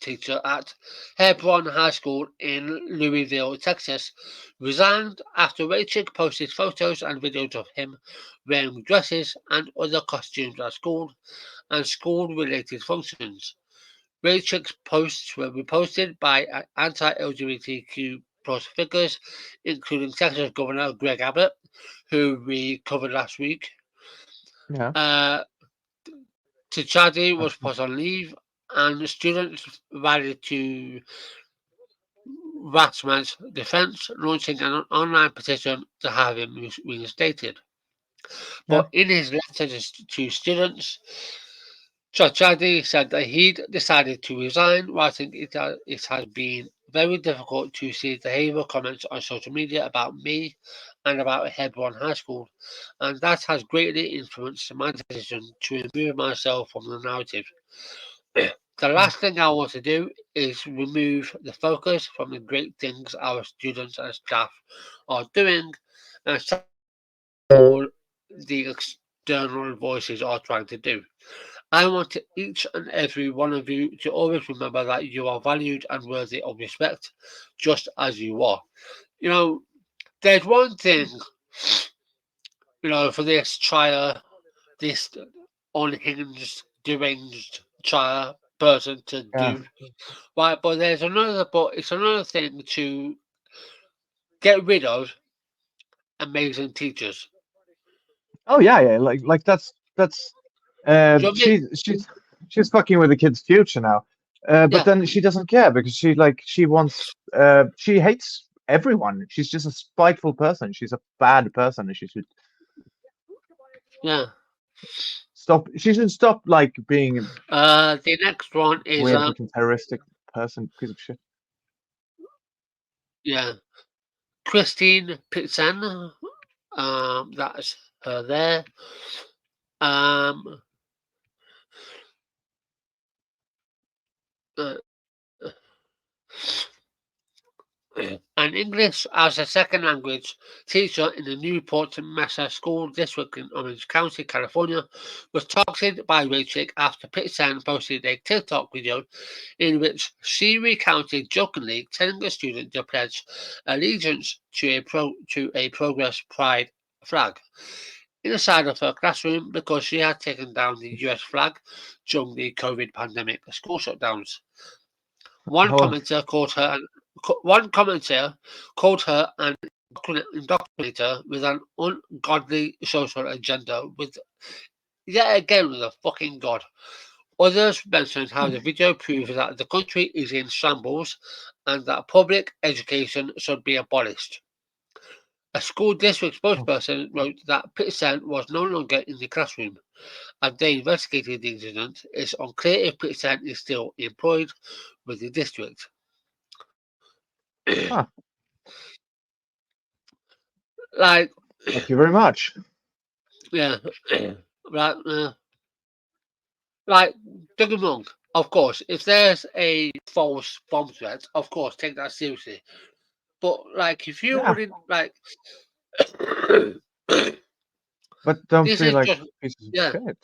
teacher at Hebron High School in Louisville, Texas, resigned after Raychick posted photos and videos of him wearing dresses and other costumes at school and school-related functions. Raychick's posts were reposted by anti-LGBTQ plus figures, including Texas Governor Greg Abbott, who we covered last week. Yeah. Tichadi was put on leave, and students rallied to Ratman's defense, launching an online petition to have him reinstated. Yeah. But in his letter to students, Chachadi said that he'd decided to resign, writing it has been very difficult to see the hateful comments on social media about me and about Hebron High School, and that has greatly influenced my decision to remove myself from the narrative. The last thing I want to do is remove the focus from the great things our students and staff are doing and all the external voices are trying to do. I want each and every one of you to always remember that you are valued and worthy of respect, just as you are. You know, there's one thing, for this trial, this unhinged, deranged child person to Yeah. do. Right, but it's another thing to get rid of amazing teachers. Oh yeah. Like that's Do you know what I mean? she's fucking with the kid's future now. But Yeah, then she doesn't care because she wants she hates everyone. She's just a spiteful person. She's a bad person, and she should yeah. stop. She should stop like being The next one is weird fucking terroristic person, piece of shit. yeah, Christine Pitzen. That's her there. Um, uh, an English as a second language teacher in the Newport Mesa School District in Orange County, California, was targeted by Rachel after Pitzen posted a TikTok video in which she recounted jokingly telling a student to pledge allegiance to a Progress Pride flag inside of her classroom because she had taken down the US flag during the COVID pandemic school shutdowns. One Oh, commenter called her an indoctrinator with an ungodly social agenda, with yet again with a fucking god. Others mentioned how the video proves that the country is in shambles and that public education should be abolished. A school district oh, spokesperson wrote that Pitzen was no longer in the classroom. As they investigated the incident, it's unclear if Pitzen is still employed with the district. huh. Like, Thank you very much. yeah, like, like, don't get me wrong. Of course, if there's a false bomb threat, of course, take that seriously. But like, if you Yeah, wouldn't like, but don't this feel is like just pieces of yeah, shit.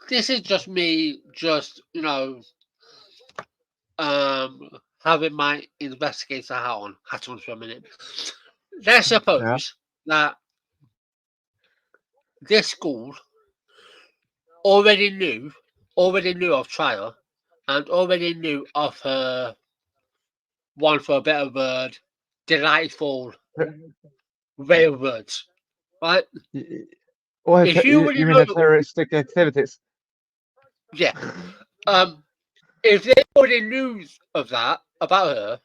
this is just me, just having my investigator hat on for a minute. Let's Yeah. suppose that this school already knew, of trial, and already knew of her one for a better word, delightful way of words, right? Y- Or If you already you mean know, the terroristic activities? yeah, um, if they already knew of that about her,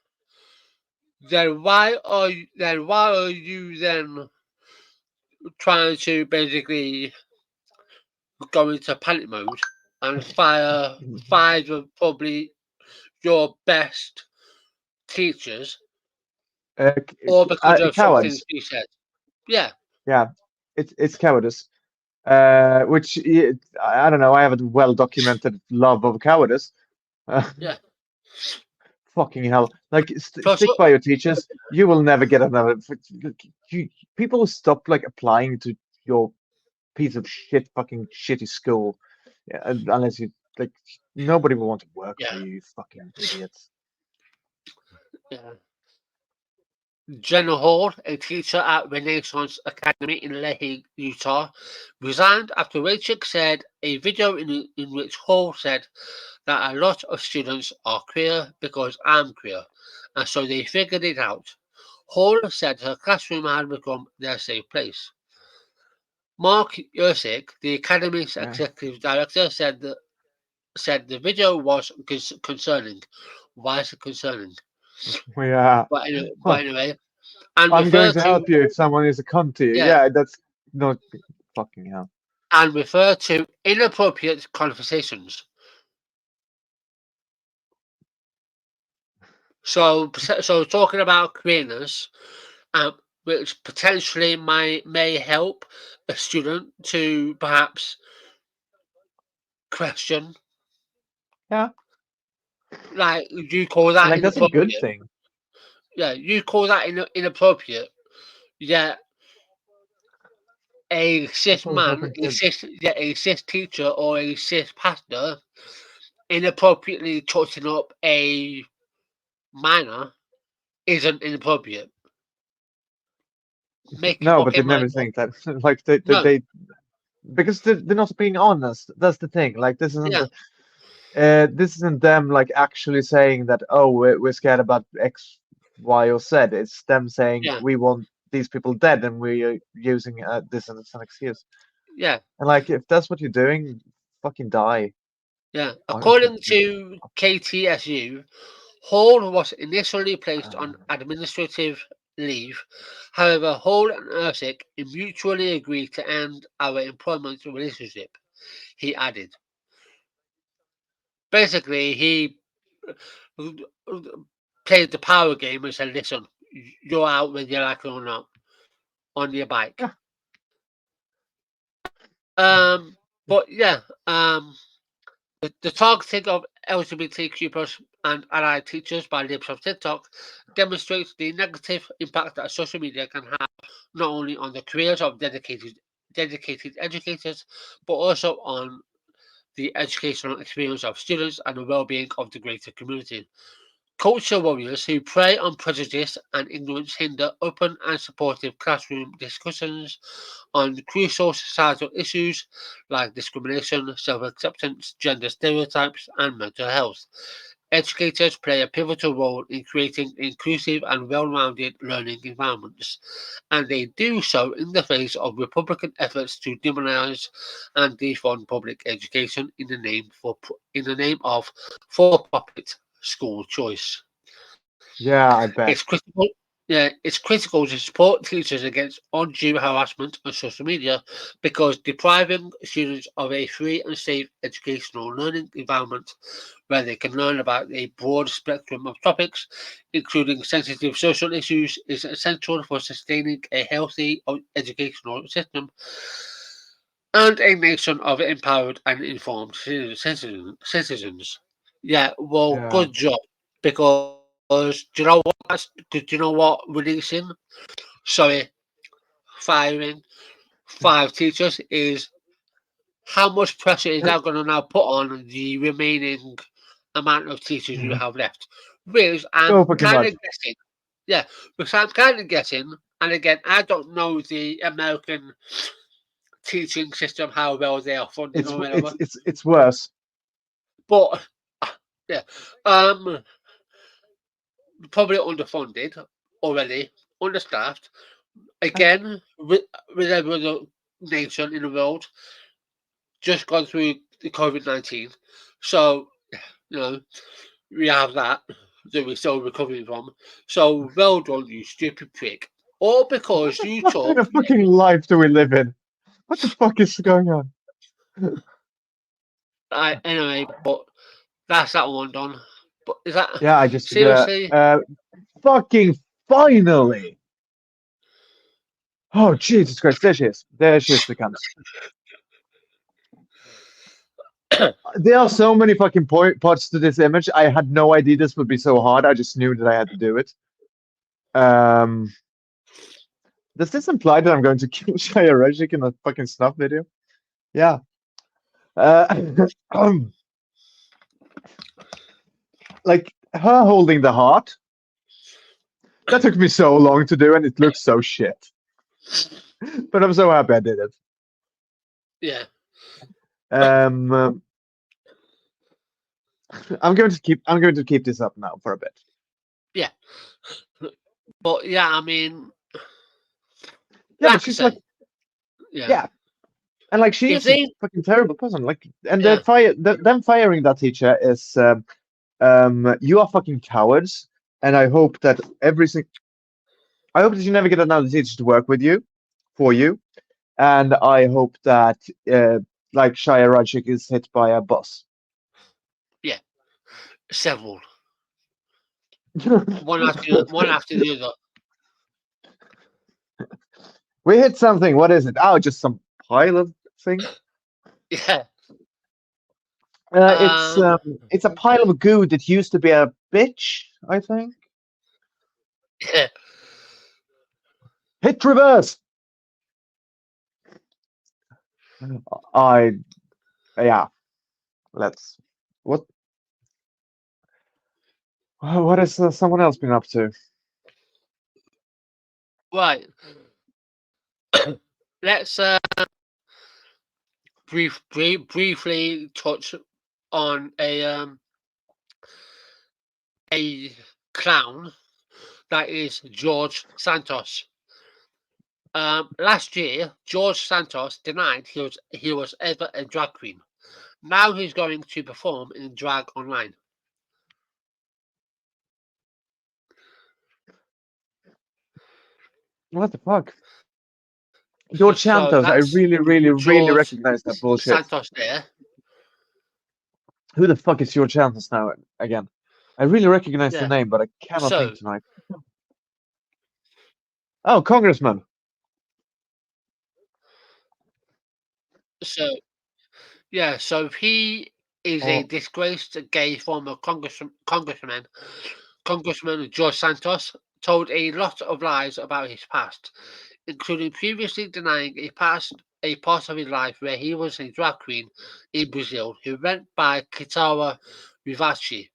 why are you then trying to basically go into panic mode and fire five of probably your best teachers, all because of something Cowards. she said? Yeah, Yeah, it's cowardice. Which I don't know. I have a well documented love of cowardice. Uh, yeah. fucking hell! Like Plus, stick by your teachers. You will never get another. You, people who stop like applying to your piece of shit, fucking shitty school, yeah, unless you like, nobody will want to work for yeah, you. You fucking idiots. yeah. Jenna Hall, a teacher at Renaissance Academy in Lehi, Utah, resigned after Rachel said a video in which Hall said that a lot of students are queer because I'm queer, and so they figured it out. Hall said her classroom had become their safe place. Mark Yursick, the Academy's Yeah. executive director, said the video was concerning. Why is it concerning? Yeah. But anyway, and I'm going referred to to help you if someone is a cunt to you. yeah, Yeah, that's not fucking hell. and refer to inappropriate conversations. So talking about queerness, which potentially may help a student to perhaps question, Yeah, like you call that like that's a good inappropriate. thing. Yeah, you call that inappropriate. Yeah, a cis People man, fucking should. a cis teacher or a cis pastor inappropriately touching up a minor isn't inappropriate. Make your No, but they fucking never mind up. think that. Like No, they because they're not being honest. That's the thing. Like this isn't yeah, this isn't them like actually saying that, oh, we're scared about X, Y, or Z. It's them saying Yeah, we want these people dead, and we're using this as an excuse. yeah, And like, if that's what you're doing, fucking die. yeah. Honestly. According to KTSU, Hall was initially placed on administrative leave. However, Hall and Ersic mutually agreed to end our employment relationship, he added. Basically, he played the power game and said, listen, you're out whether you like it or not on your bike. Yeah. But yeah, the targeting of LGBTQ plus and allied teachers by libs of TikTok demonstrates the negative impact that social media can have not only on the careers of dedicated educators, but also on the educational experience of students and the well-being of the greater community. Culture warriors who prey on prejudice and ignorance hinder open and supportive classroom discussions on crucial societal issues like discrimination, self-acceptance, gender stereotypes, and mental health. Educators play a pivotal role in creating inclusive and well-rounded learning environments, and they do so in the face of Republican efforts to demonize and defund public education in the name of for-profit school choice. Yeah, I It's bet. critical. Yeah, it's critical to support teachers against undue harassment on social media because depriving students of a free and safe educational learning environment where they can learn about a broad spectrum of topics, including sensitive social issues, is essential for sustaining a healthy educational system and a nation of empowered and informed citizens. Yeah, well, Yeah. good job. Because do you know what releasing, sorry, firing 5 teachers is how much pressure is that going to now put on the remaining amount of teachers you Yeah. have left? Which I'm So fucking kind much. of guessing, yeah, because I'm kind of guessing, and again, I don't know the American teaching system, how well they are funded It's or it's whatever, it's it's worse. but yeah, um, probably underfunded already, understaffed. Again, with every other nation in the world, just gone through the COVID-19. So, you know, we have that we're still recovering from. So, well done, you stupid prick. All What because the you fuck kind took, of fucking life do we live in? What the fuck is going on? anyway, but that's that one done. But is that, Yeah, I just seriously? fucking finally. Oh Jesus Christ, there she is. There she is, the cunt. There are so many fucking parts to this image. I had no idea this would be so hard. I just knew that I had to do it. Um, does this imply that I'm going to kill Shia Rajik in a fucking snuff video? Yeah. Uh, like her holding the heart. That took me so long to do, and it looks so shit. But I'm so happy I did it. Yeah. Um, I'm going to keep this up now for a bit. Yeah. But yeah, I mean, Yeah, but like I she's like, say, yeah. yeah, and like she If is a they, fucking terrible person. Like, and yeah, them firing that teacher is, you are fucking cowards. And I hope that I hope that you never get another teacher to work with you, for you, and I hope that like Shia Rajik is hit by a bus. yeah, several, one after the other. We hit something. What is it? Oh, just some pile of thing. Yeah. It's Um. it's a pile of goo that used to be a bitch, I think. Yeah. Hit reverse. I yeah. Let's what what has someone else been up to? Right. Let's briefly touch on a clown that is George Santos. Last year, George Santos denied he was ever a drag queen. Now he's going to perform in drag online. What the fuck? George Santos, I that's really George recognize that bullshit. Santos there. Who the fuck is George Santos now again? I really recognize the Yeah. name, but I cannot So think tonight. Oh, Congressman. so yeah, so he is a Oh, disgraced gay former congressman George Santos told a lot of lies about his past, including previously denying a part of his life where he was a drag queen in Brazil who went by Kitara Rivachi.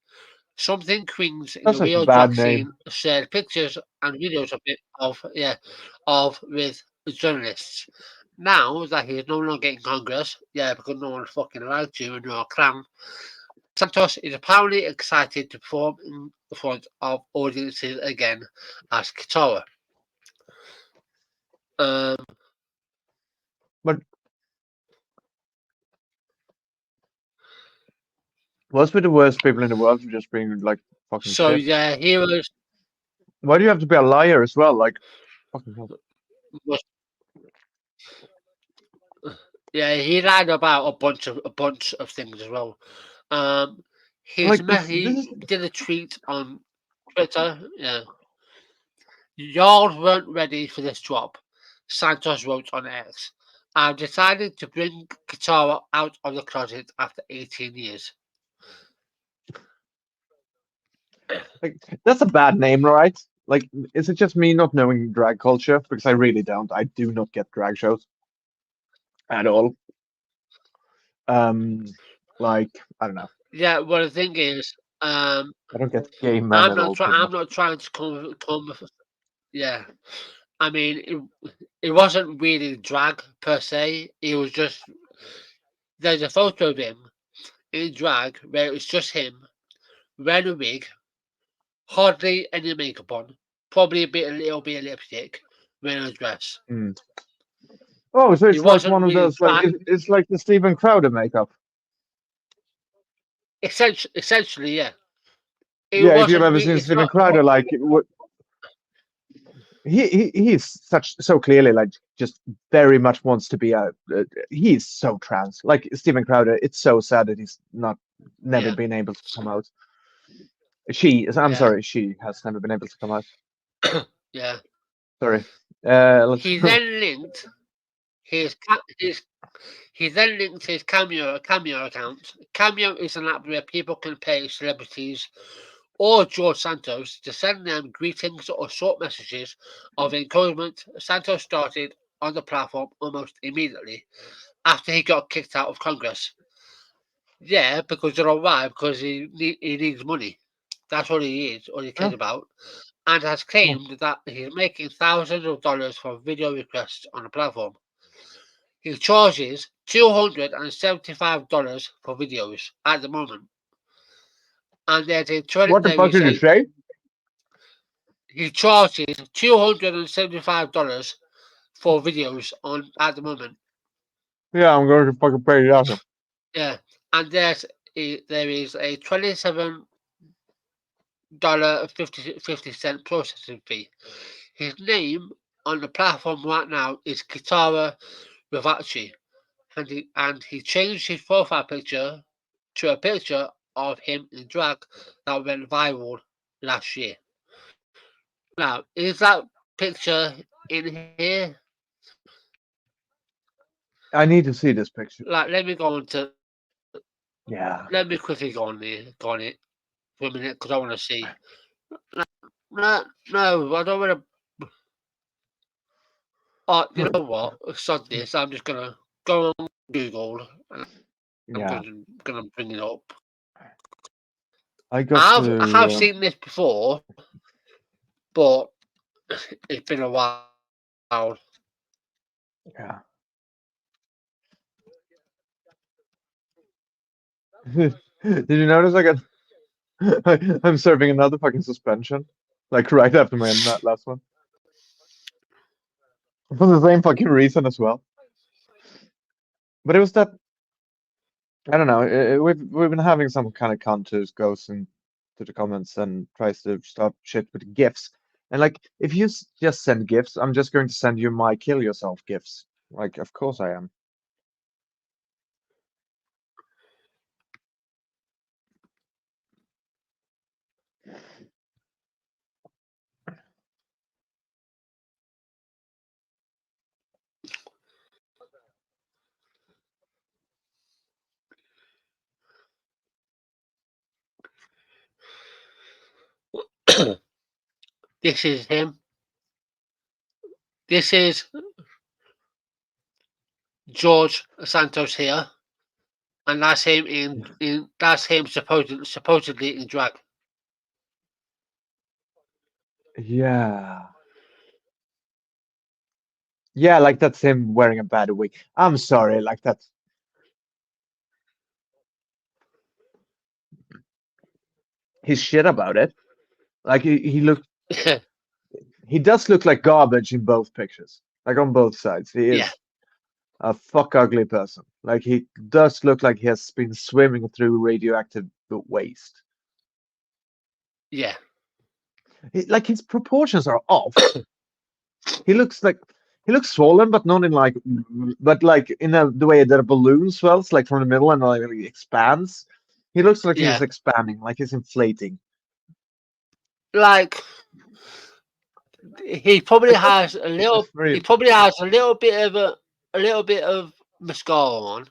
Something queens in that's the such a real bad drag name. scene shared pictures and videos of with journalists. Now that he is no longer in Congress, because no one's fucking allowed to and you're a clown, Santos is apparently excited to perform in front of audiences again as Kitara. But must be the worst people in the world for just being like fucking So shit. yeah, he Why do you have to be a liar as well? Like, fucking hell. was he lied about a bunch of things as well. He Like this is did a tweet on Twitter. Yeah, y'all weren't ready for this job. Santos wrote on X. I've decided to bring Kitara out of the closet after 18 years. like that's a bad name, right? Like, is it just me not knowing drag culture? Because I really don't. I do not get drag shows at all. Um, like I don't know. Yeah, well the thing is, I don't get gay men at all, pretty I'm much. not trying to come. Yeah, I mean, it wasn't really drag per se. It was just there's a photo of him in drag where it was just him wearing a wig, hardly any makeup on, probably a little bit of lipstick, wearing a dress. Mm. Oh, so It it's like wasn't one of really those like drag. it's like the Steven Crowder makeup. Essentially, yeah. It Yeah, if you've wasn't. ever seen It's Steven not. Crowder, like he's so clearly like just very much wants to be a. He's so trans. Like Steven Crowder, it's so sad that he's never Yeah, been able to come out. I'm yeah, sorry, she has never been able to come out. yeah. Sorry. Let's. He then linked his his He then linked his Cameo account. Cameo is an app where people can pay celebrities or George Santos to send them greetings or short messages of encouragement. Santos started on the platform almost immediately after he got kicked out of Congress. Yeah, because you know why? Because he needs money. That's all he is, all he cares Yeah. about. And has claimed that he's making thousands of dollars for video requests on the platform. He charges $275 for videos at the moment, and What the fuck did you say? he charges $275 for videos on at the moment. Yeah, I'm going to fucking pay it out. Yeah, and there is a $27.50 processing fee. His name on the platform right now is Kitara Rivachi, and he changed his profile picture to a picture of him in drag that went viral last year. Now, is that picture in here? I need to see this picture. Like, let me go on to. Yeah. Let me quickly go on it for a minute because I want to see. No, I don't want to. Oh, you know what? Sod this. I'm just gonna go on Google and I'm Yeah. gonna bring it up. I got I have to. seen this before, but it's been a while. Yeah. Did you notice I'm serving another fucking suspension, like right after my last one, for the same fucking reason as well. But it was that I don't know. We've been having some kind of cunt who goes into the comments and tries to start shit with gifs. And like, if you just send gifs, I'm just going to send you my kill yourself gifs. Like, of course I am. This is him. This is George Santos here, and that's him that's him supposedly in drag. Yeah. Yeah, like that's him wearing a bad wig. I'm sorry, like that's his shit about it. Like he does look like garbage in both pictures. Like on both sides. He Yeah, is a fuck ugly person. Like he does look like he has been swimming through radioactive waste. yeah, Like his proportions are off. He looks swollen, but not in like, but like in the way that a balloon swells, like from the middle and like expands. He looks like he's yeah. expanding, like he's inflating. Like he probably It's not has a little. just very. He probably has a little bit of a little bit of mascara on.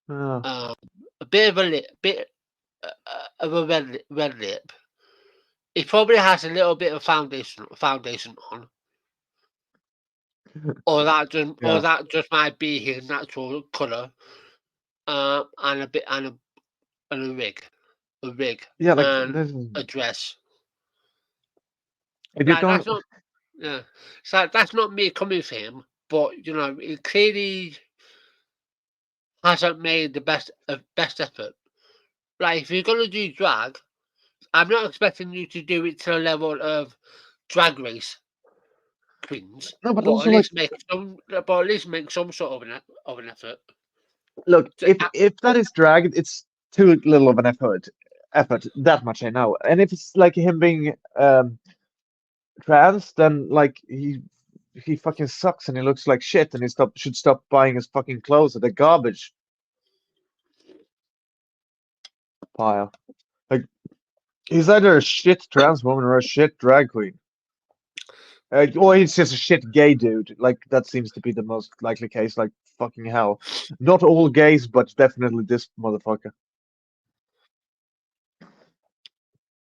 Uh, A bit of a bit of a red lip. He probably has a little bit of foundation on, or yeah, that just might be his natural color. And a bit and a wig, yeah. Like and this, a dress. if you're Like going, that's not yeah. So that's not me coming for him, but he clearly hasn't made the best effort. Like if you're gonna do drag, I'm not expecting you to do it to the level of Drag Race queens, no, but but also like, at least make some sort of an effort. look, To, if that is dragged, it's too little of an effort. Effort that much I know. And if it's like him being trans, then like he fucking sucks and he looks like shit and he should stop buying his fucking clothes at the garbage pile. Like he's either a shit trans woman or a shit drag queen. Or he's just a shit gay dude. Like that seems to be the most likely case. Like fucking hell. Not all gays, but definitely this motherfucker.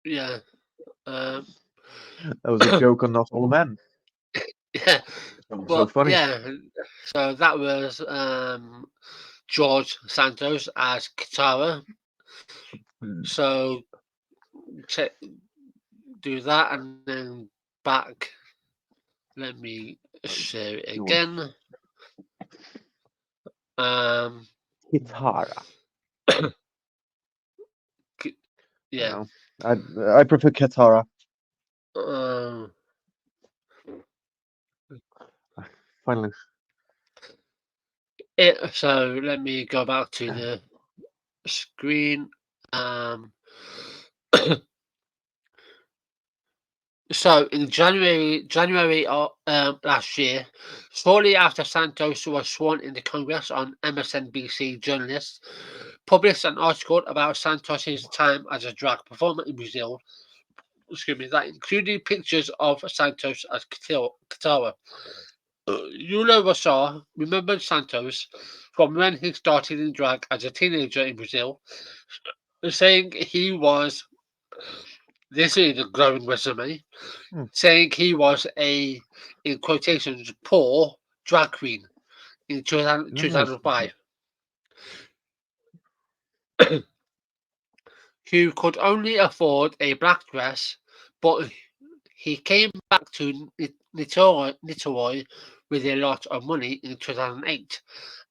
yeah, um, That was a joke on not all men. yeah, That was so but funny. yeah. So that was George Santos as Katara. Hmm. So check, do that and then back. Let me share it George again. Um, Kitara. yeah. No, I prefer Katara. Um, Finally, so let me go back to the screen. Um, so in January of last year, shortly after Santos was sworn into Congress on MSNBC, journalists published an article about Santos's time as a drag performer in Brazil. Excuse me, that included pictures of Santos as Katara. Yula Rossar remembered Santos from when he started in drag as a teenager in Brazil, saying he was, this is a glowing resume, hmm. saying he was a, in quotations, poor drag queen in Nice. 2005, who could only afford a black dress, but he came back to Niteroi with a lot of money in 2008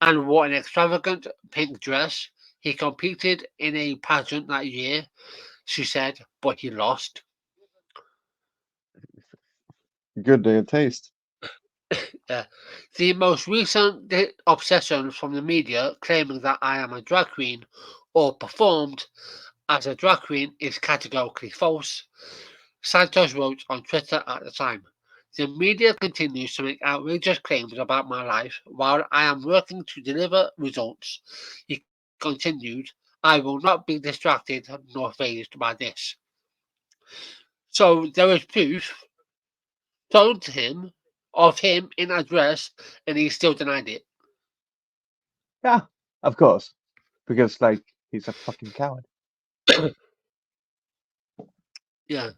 and wore an extravagant pink dress. He competed in a pageant that year, she said, but he lost. Good taste. The most recent obsession from the media claiming that I am a drag queen or performed as a drag queen is categorically false, Santos wrote on Twitter at the time. The media continues to make outrageous claims about my life while I am working to deliver results. He continued, I will not be distracted nor fazed by this. So there is proof shown to him of him in a dress and he still denied it. Yeah, of course. Because like he's a fucking coward. Yeah.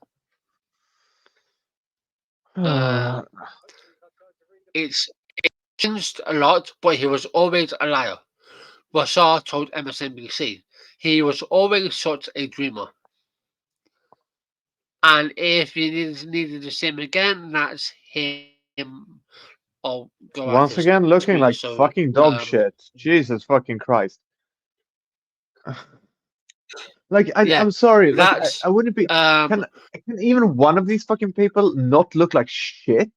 Uh, It's changed a lot, but he was always a liar. Rashad told MSNBC. He was always such a dreamer. And if you needed to see him again, that's him. I'll go out Once his again, looking screen, like so, fucking dog shit. Jesus fucking Christ. Like yeah, I'm sorry. Like that's I wouldn't be. Can even one of these fucking people not look like shit?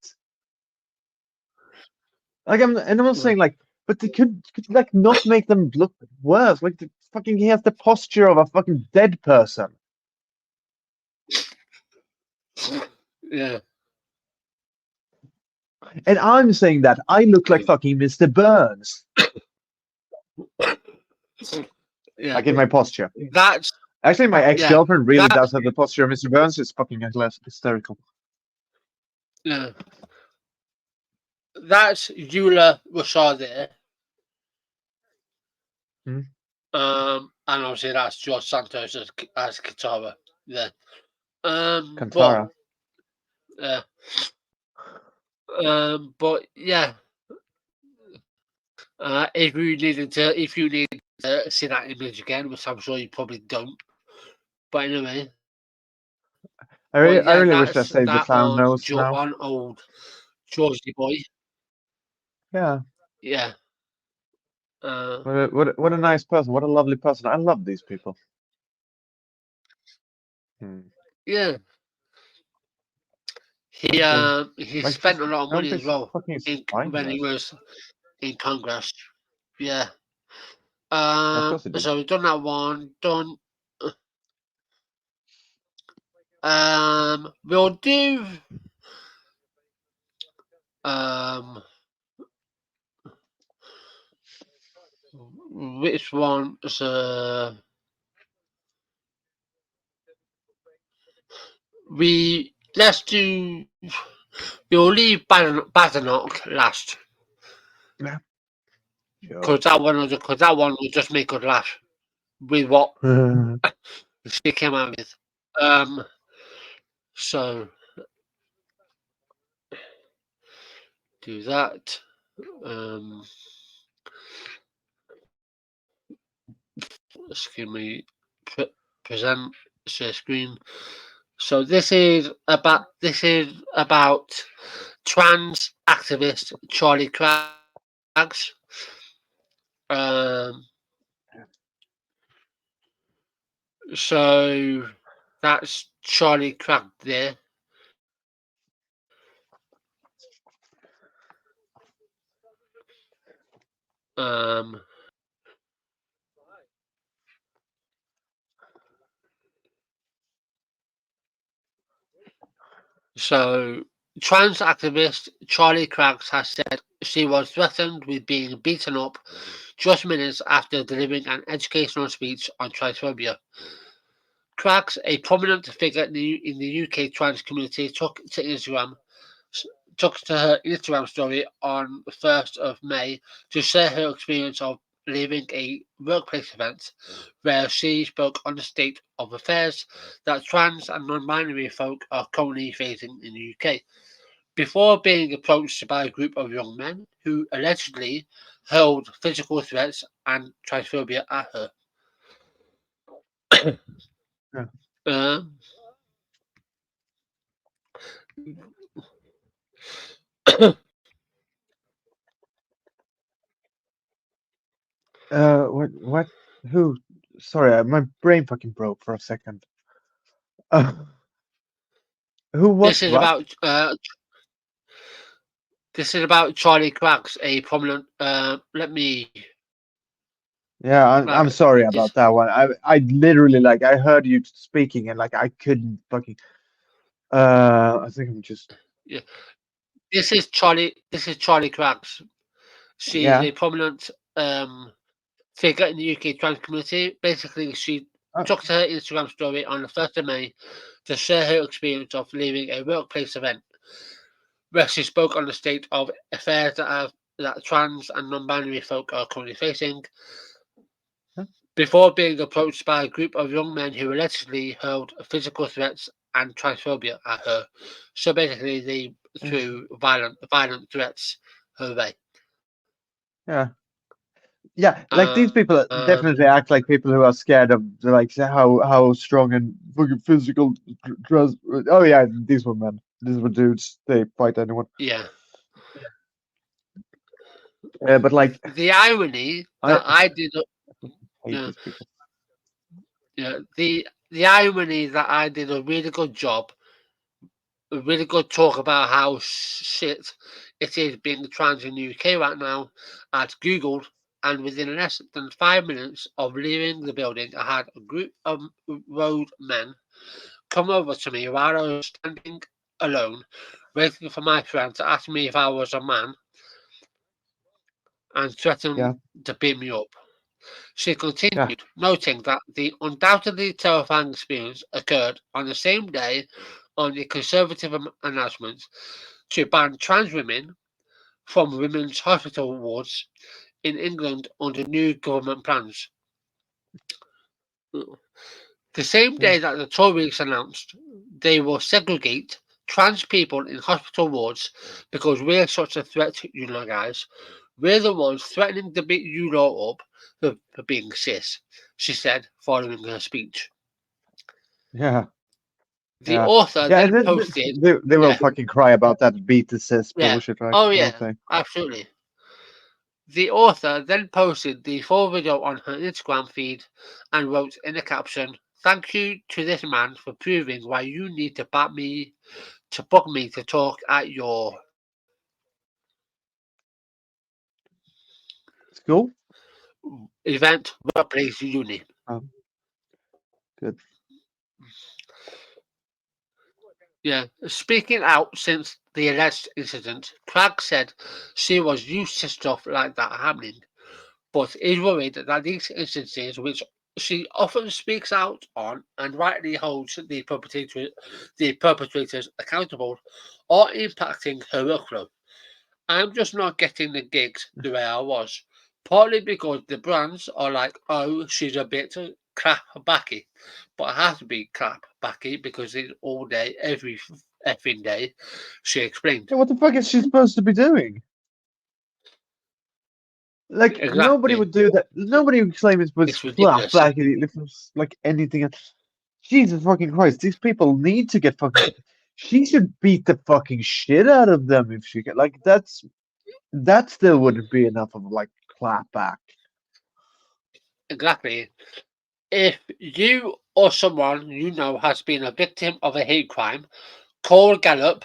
Like I'm not saying like, but they could like not make them look worse. Like the fucking he has the posture of a fucking dead person. yeah, And I'm saying that I look like fucking Mr. Burns. yeah. Like in my posture. That's Actually, my ex-girlfriend really that does have the posture of Mr. Burns. It's fucking hysterical. yeah. That's Eula Rashad there. Hmm. And obviously that's George Santos as Katara. Yeah. Kantara. But yeah. If you need to see that image again, which I'm sure you probably don't. But anyway. I really wish I saved the that clown nose now. on old Georgie boy. Yeah. Yeah. What a nice person. What a lovely person. I love these people. Yeah. He Like spent just a lot of money as nobody's well fucking when he spineless. was in Congress. Yeah. Of course he did. So we've done that one. Done. We'll do. Which one? Let's do. We'll leave Badenoch last. Yeah. Sure. Because that one will just make us laugh with what she came out with. So do that. Excuse me. Present share screen. So this is about trans activist Charlie Craggs. So that's Charlie Cragg there. So trans activist Charlie Craggs has said she was threatened with being beaten up just minutes after delivering an educational speech on transphobia. Craggs, a prominent figure in the UK trans community, took to her Instagram story on the 1st of May to share her experience of leaving a workplace event where she spoke on the state of affairs that trans and non-binary folk are currently facing in the UK, before being approached by a group of young men who allegedly hurled physical threats and transphobia at her. Yeah. What? Who? Sorry, my brain fucking broke for a second. Who was This is what? about Charlie Cracks, a prominent. Let me Yeah, I'm grab sorry this. about that one. I literally like I heard you speaking and like I couldn't fucking. I think I'm just. Yeah, this is Charlie. This is Charlie Cracks. She is Yeah. a prominent figure in the UK trans community. Basically, she took to her Instagram story on the 1st of May to share her experience of leaving a workplace event, where she spoke on the state of affairs that trans and non-binary folk are currently facing, before being approached by a group of young men who allegedly hurled physical threats and transphobia at her. So basically, they threw violent threats her way. Yeah. Yeah, like these people definitely act like people who are scared of like how strong and fucking physical trust. Oh yeah, these were men. These were dudes. They fight anyone. Yeah. But like The irony I that I did, hate yeah, these people. yeah, the irony that I did a really good job, a really good talk about how shit it is being trans in the UK right now. I'd Googled, and within less than 5 minutes of leaving the building, I had a group of road men come over to me while I was standing alone, waiting for my friend to ask me if I was a man and Yeah, threatened to beat me up. She yeah, continued, noting that the undoubtedly terrifying experience occurred on the same day on the Conservative announcement to ban trans women from women's hospital wards in England under new government plans. The same yeah, day that the Tories announced they will segregate trans people in hospital wards because we're such a threat to you know, guys. We're the ones threatening to beat you lot up for being cis, she said following her speech. yeah, The yeah, author yeah. then posted, They will yeah, fucking cry about that beat the cis yeah, bullshit, right? oh Won't yeah, they? absolutely. The author then posted the full video on her Instagram feed and wrote in the caption, "Thank you to this man for proving why you need to bug me to talk at your School? event, workplace, uni." Oh, good. Yeah, speaking out since the alleged incident, Cragg said she was used to stuff like that happening, but is worried that these instances, which she often speaks out on and rightly holds the perpetrators accountable, are impacting her workflow. I'm just not getting the gigs the way I was, partly because the brands are like, oh, she's a bit crap backy, but I have to be crap backy because it's all day, every effing day, she explained. Yeah, what the fuck is she supposed to be doing? Like nobody Exactly. would do that. Nobody would claim it was It's ridiculous. like if it was like anything else. Jesus fucking Christ! These people need to get fucking. She should beat the fucking shit out of them if she can. Like that still wouldn't be enough of like clap back. Exactly. If you or someone you know has been a victim of a hate crime, call Gallup,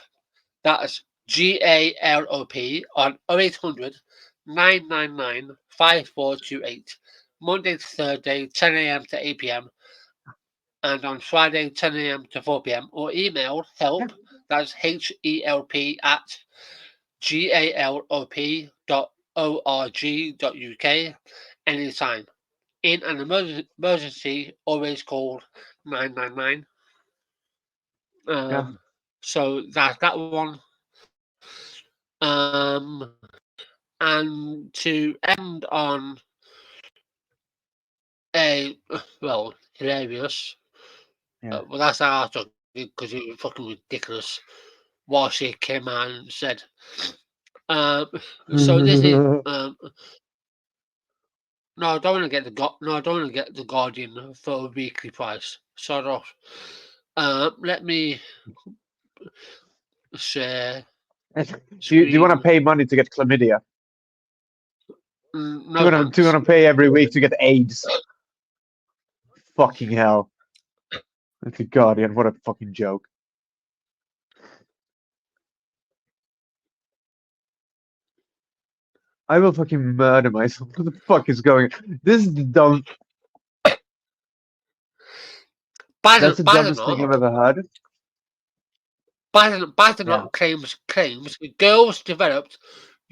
that's GALOP, on 0800 999 5428, Monday to Thursday, 10 a.m. to 8 p.m., and on Friday, 10 a.m. to 4 p.m., or email help, that's HELP, at galop.org.uk anytime. In an emergency, always call 999. Yeah, So that's that one. And to end on a, well, hilarious, yeah. well, that's how I took it because it was fucking ridiculous what she came out and said. Um, so this is, no, I don't want to get no, I don't want to get the Guardian for a weekly price. Sort of. Let me share Do you want to screen. pay money to get chlamydia? No Do you thanks. want to pay every week to get AIDS? fucking hell. It's a Guardian, what a fucking joke. I will fucking murder myself. What the fuck is going on? This is the dumb. That's the dumbest thing I've ever heard. Biden claims girls developed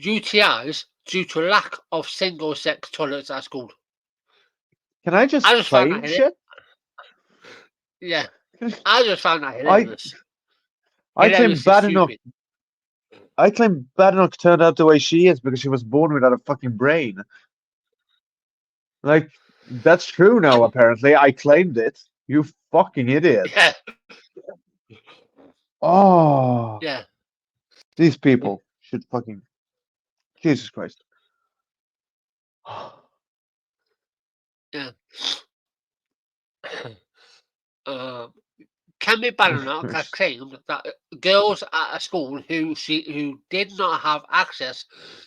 UTIs due to lack of single-sex toilets at school. Can I just found claim that shit? Yeah, I just found that I hilarious. claim Hilariously Badenoch. stupid. I claim Badenoch turned out the way she is because she was born without a fucking brain. Like, that's true now, apparently. I claimed it. You fucking idiot. Yeah, Oh, yeah. these people should fucking. Jesus Christ. Yeah. Kemi Badenoch has claimed that girls at a school who did not have access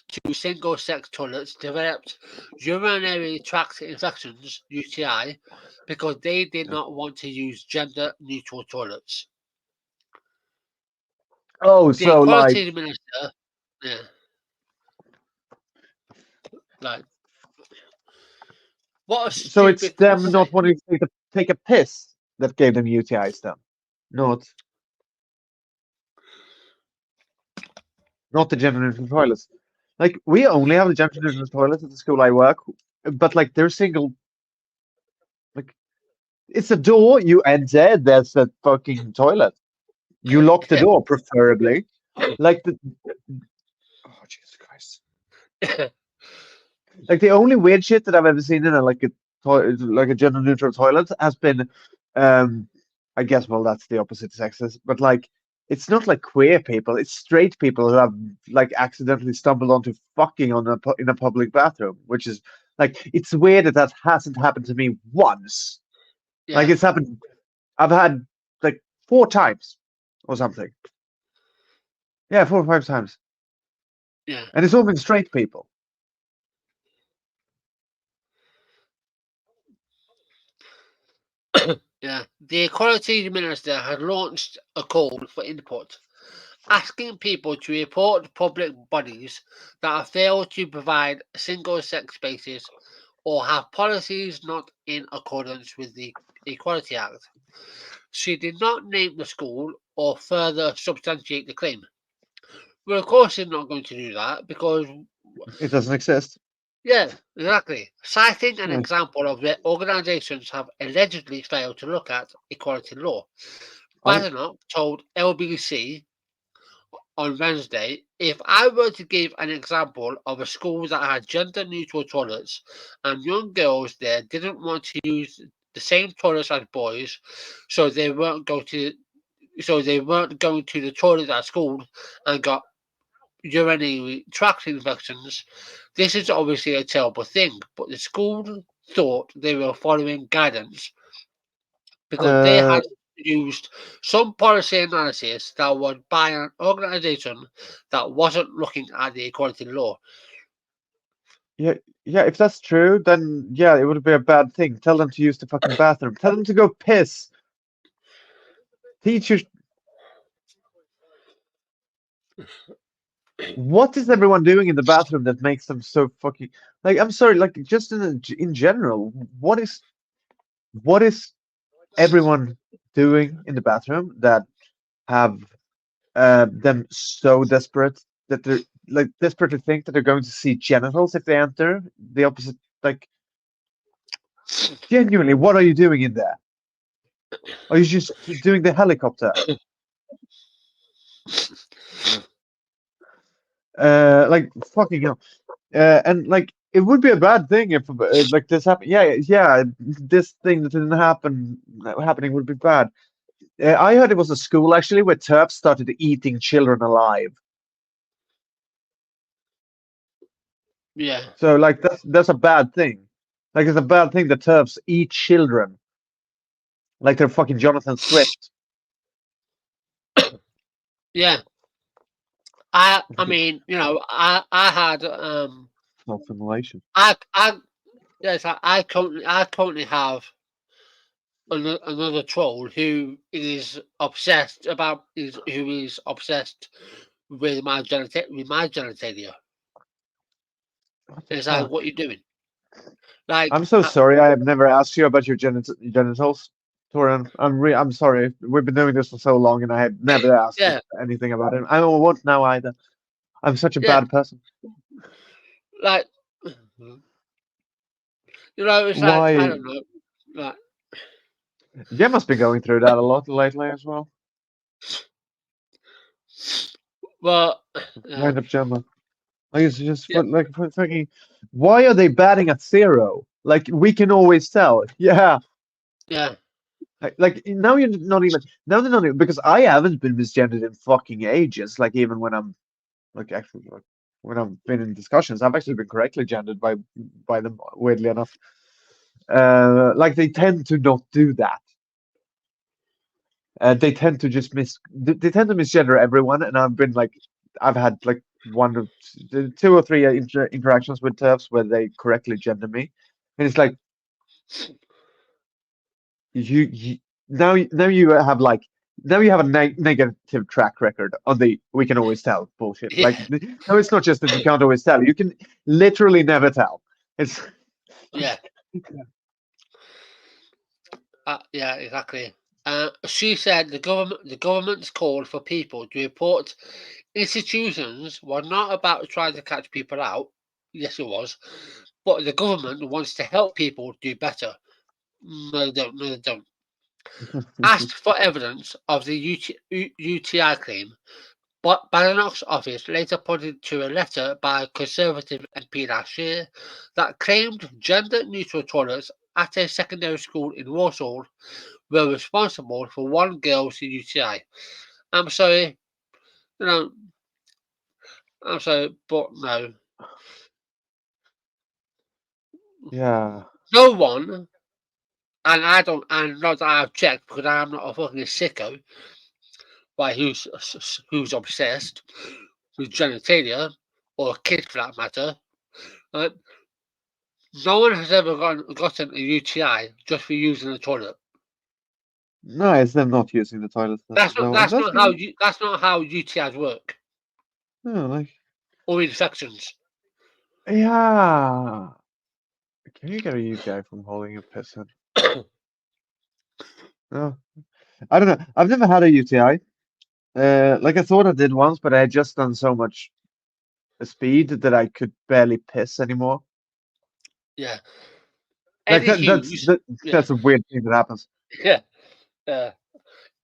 to single-sex toilets developed urinary tract infections (UTI) because they did not want to use gender-neutral toilets. Oh, The so like. Equality Minister, yeah, like what a So it's stupid thing to them not say. wanting to take a piss that gave them UTIs then. Not the gender neutral toilets. Like we only have the gender neutral toilets at the school I work, but like they're single. Like it's a door you enter. There's the fucking toilet. You lock the door, preferably. Like the. Oh Jesus Christ! Like the only weird shit that I've ever seen in a gender neutral toilet has been, I guess that's the opposite sexes, but like it's not like queer people, it's straight people who have like accidentally stumbled onto fucking in a public bathroom, which is like it's weird that hasn't happened to me once. Like Yeah, it's happened. I've had like 4 times or something. Yeah, 4 or 5 times, yeah. and it's all been straight people. Yeah, the Equality Minister has launched a call for input, asking people to report public bodies that have failed to provide single-sex spaces or have policies not in accordance with the Equality Act. She did not name the school or further substantiate the claim. Well, of course, she's not going to do that because, It doesn't exist. yeah, exactly. Citing an Yeah. example of where organisations have allegedly failed to look at equality law, I- Badenoch told LBC on Wednesday, if I were to give an example of a school that had gender-neutral toilets and young girls there didn't want to use the same toilets as boys, so they weren't going to the toilet at school and got urinary tract infections, this is obviously a terrible thing. But the school thought they were following guidance because they Uh, had used some policy analysis that was by an organisation that wasn't looking at the equality law. Yeah, if that's true, then yeah, it would be a bad thing. Tell them to use the fucking bathroom. Tell them to go piss. Teachers, what is everyone doing in the bathroom that makes them so fucking like? I'm sorry, like just in general, what is everyone doing in the bathroom that have them so desperate that they're like desperate to think that they're going to see genitals if they enter the opposite? Like genuinely, what are you doing in there? Are you just doing the helicopter? Like fucking hell. And like it would be a bad thing if like this happened. Yeah, this thing that didn't happening would be bad. I heard it was a school actually where TERFs started eating children alive. Yeah, So like that's a bad thing. Like it's a bad thing that TERFs eat children. Like they're fucking Jonathan Swift. yeah. I mean, I had Not simulation. I yes, I currently have another troll who is obsessed with my genitalia. What the It's like, fuck? what you doing? Like, I'm so sorry. I have never asked you about your genitals, Torin. I'm sorry. We've been doing this for so long, and I have never asked yeah, anything about it. I won't now either. I'm such a yeah, bad person. like, it's like, I Why? don't know, like, You must be going through that a lot lately as well. well, Wind up Gemma. Like it's just yeah, for thinking, why are they batting at 0? Like we can always tell. Yeah. yeah, Like now you're not even now they're not even because I haven't been misgendered in fucking ages. Like even when I'm like actually like when I've been in discussions, I've actually been correctly gendered by them, weirdly enough. Like they tend to not do that. They tend to just they tend to misgender everyone, and I've had like two or three interactions with TERFs where they correctly gender me, and it's like you now you have like now you have a negative track record on the we can always tell bullshit. yeah, Like no, it's not just that you can't always tell. You can literally never tell. It's yeah, yeah, exactly. She said the government's call for people to report institutions was not about trying to catch people out. Yes, it was, but the government wants to help people do better. No, they don't. No, they don't. Asked for evidence of the UTI claim, but Badenoch's office later pointed to a letter by Conservative MP last year that claimed gender-neutral toilets at a secondary school in Warsaw were responsible for one girl's UTI. I'm sorry, you know, I'm sorry, but no. yeah. No one, and I don't, and not that I've checked because I'm not a fucking sicko, by who's obsessed with genitalia, or a kid for that matter. Uh, no one has ever gotten a UTI just for using the toilet. No, it's them not using the toilet. No, That's not how UTIs work, no, like or infections. yeah. Can you get a UTI from holding a piss in? No, I don't know. I've never had a UTI. Like I thought I did once, but I had just done so much speed that I could barely piss anymore. Yeah. Like Eddie Hughes. Yeah. that's a weird thing that happens. Yeah. Uh,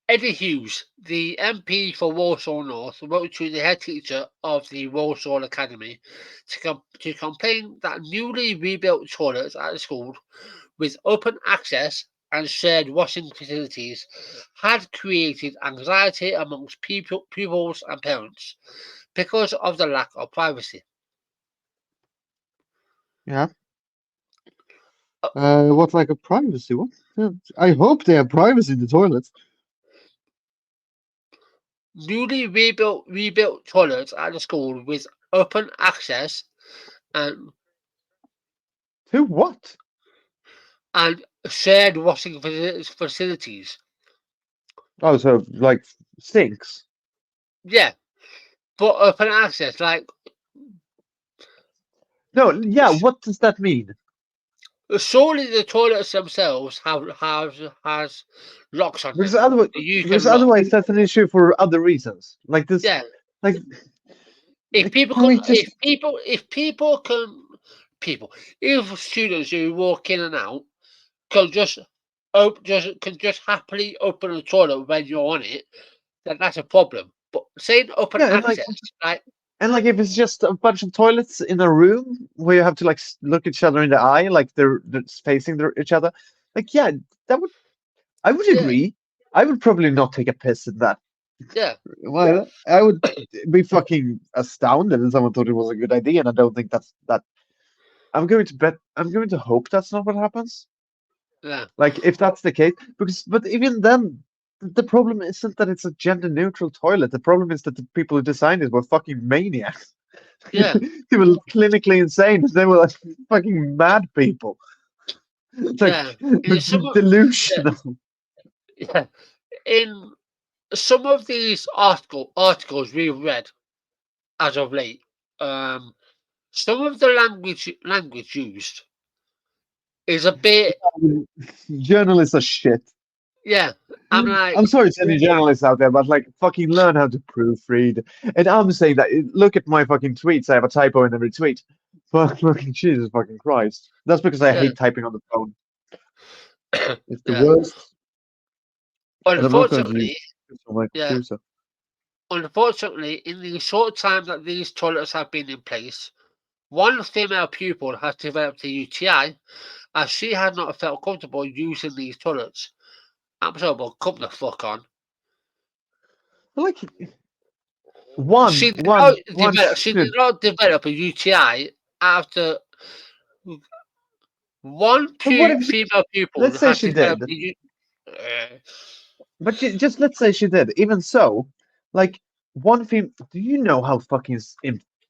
Eddie Hughes, the MP for Warsaw North, wrote to the head teacher of the Warsaw Academy to complain that newly rebuilt toilets at the school with open access and shared washing facilities had created anxiety amongst pupils and parents because of the lack of privacy. Yeah. What like a privacy? What? Yeah. I hope they have privacy in the toilets. Newly rebuilt toilets at the school with open access and To what? shared washing facilities. Oh, so like sinks. Yeah, but open access, like No, yeah. What does that mean? surely the toilets themselves has locks on them Because otherwise, that you can lock. otherwise that's an issue for other reasons. Like this, Yeah, like if people can can, we just? if students who walk in and out can just happily open the toilet when you're on it, then that's a problem. But saying open Yeah, access, like and like if it's just a bunch of toilets in a room where you have to like look each other in the eye, like they're facing each other, like yeah, that would I would yeah, agree. I would probably not take a piss in that. yeah, Well, I would be fucking astounded if someone thought it was a good idea, and I don't think that's that. I'm going to bet. I'm going to hope that's not what happens. yeah, Like if that's the case, because but even then, the problem isn't that it's a gender neutral toilet. The problem is that the people who designed it were fucking maniacs. yeah, They were clinically insane. They were like fucking mad people. It's Yeah. In some of, delusional. yeah, in some of these articles we've read as of late, some of the language used is a bit, Journalists are shit. yeah. I'm like, I'm sorry to any journalists out there, but like fucking learn how to proofread. And I'm saying that look at my fucking tweets. I have a typo in every tweet. But fucking Jesus fucking Christ. That's because I yeah, hate typing on the phone. It's the yeah. worst. And I'm not going to use Unfortunately, it on my yeah. computer. Unfortunately, in the short time that these toilets have been in place, one female pupil has developed a UTI as she had not felt comfortable using these toilets. I'm sorry, but come the fuck on. Like She one did student. not develop a UTI after one But what if female pupil let's say had she developed did. a UTI. But just let's say she did. Even so, like one thing, do you know how fucking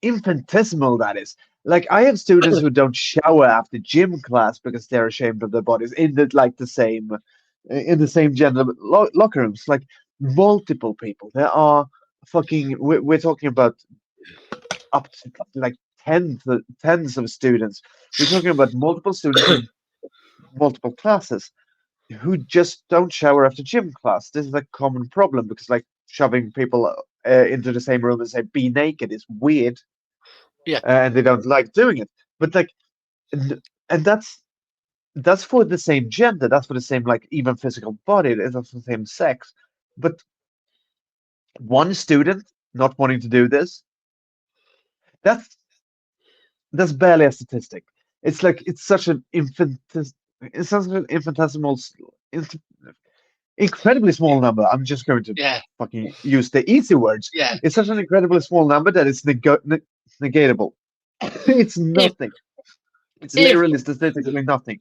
infinitesimal that is? Like I have students who don't shower after gym class because they're ashamed of their bodies in the same gender locker rooms. Like multiple people. There are fucking. We're talking about up to like tens of students. We're talking about multiple students in multiple classes who just don't shower after gym class. This is a common problem because like shoving people into the same room and say be naked is weird, Yeah, and they don't like doing it. But like, and that's for the same gender. That's for the same like even physical body. That's for the same sex. But one student not wanting to do this, that's that's barely a statistic. It's like it's such an it's such an incredibly small number. I'm just going to yeah, fucking use the easy words. yeah. It's such an incredibly small number that it's negatable. It's If nothing. It's if literally statistically nothing.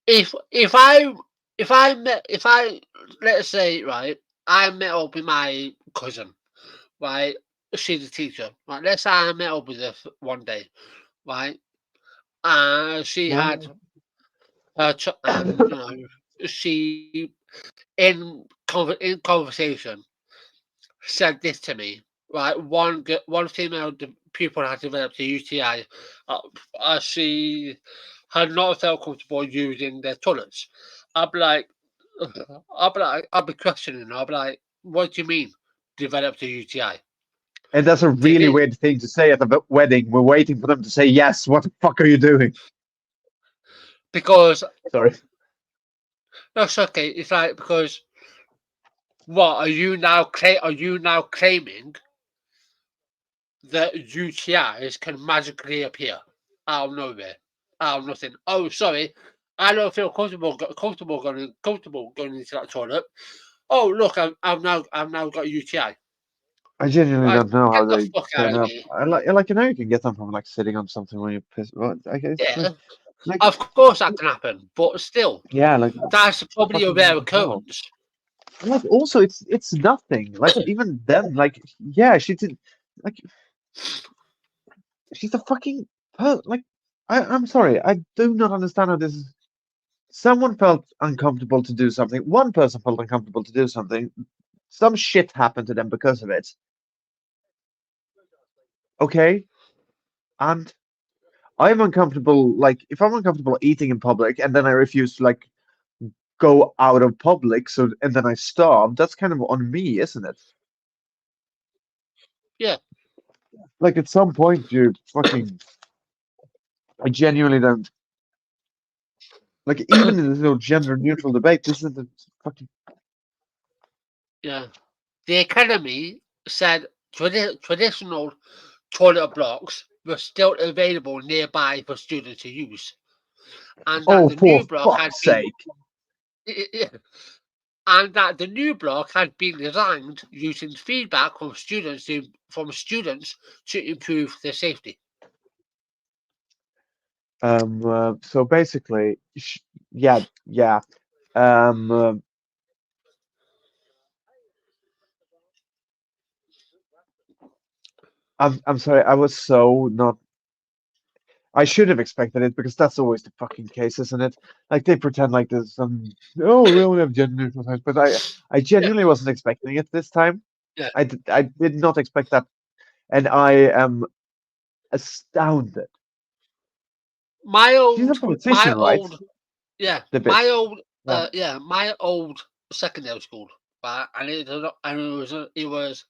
if if I if I let's say right, I met up with my cousin, right? She's a teacher, right? Let's say I met up with her one day, right? She Yeah. had and she in conversation said this to me, right? One female pupil had developed a UTI as she had not felt comfortable using their toilets. I'd be like, I'd be questioning her. I'd be like, what do you mean developed a UTI? And that's a Did really it? weird thing to say at a wedding. We're waiting for them to say yes. What the fuck are you doing? Because Sorry. that's okay. It's like because what are you now? Are you now claiming that UTIs can magically appear out of nowhere, out of nothing? Oh, sorry, I don't feel comfortable going into that toilet. Oh, look, I've now got a UTI. I genuinely Right, don't know get how the they fuck out turn of up. me. I know you can get them from like sitting on something when you piss. Well, I guess Yeah, like of course that can happen, but still, yeah, like that's probably a fucking rare hell. occurrence. Like also it's nothing. Like even then, like yeah, she did like she's a fucking like I'm sorry, I do not understand how this is. Someone felt uncomfortable to do something. One person felt uncomfortable to do something. Some shit happened to them because of it. Okay, and I'm uncomfortable. Like if I'm uncomfortable eating in public and then I refuse to like go out of public, so and then I starve. That's kind of on me, isn't it? Yeah, Like at some point, you fucking. I genuinely don't like. Even in this little gender neutral debate, this is the fucking. yeah. The academy said traditional toilet blocks were still available nearby for students to use, and that Oh, the for new block had fuck's been sake! and that the new block had been designed using feedback from students to improve their safety. So basically, yeah, yeah. Um, uh, I'm sorry. I was so not. I should have expected it because that's always the fucking case, isn't it? Like they pretend like there's some we only have gender neutral times, but I genuinely wasn't expecting it this time. Yeah. I did not expect that, and I am astounded. My She's a old, politician, right? The bitch. Yeah. my old secondary school, right? And it was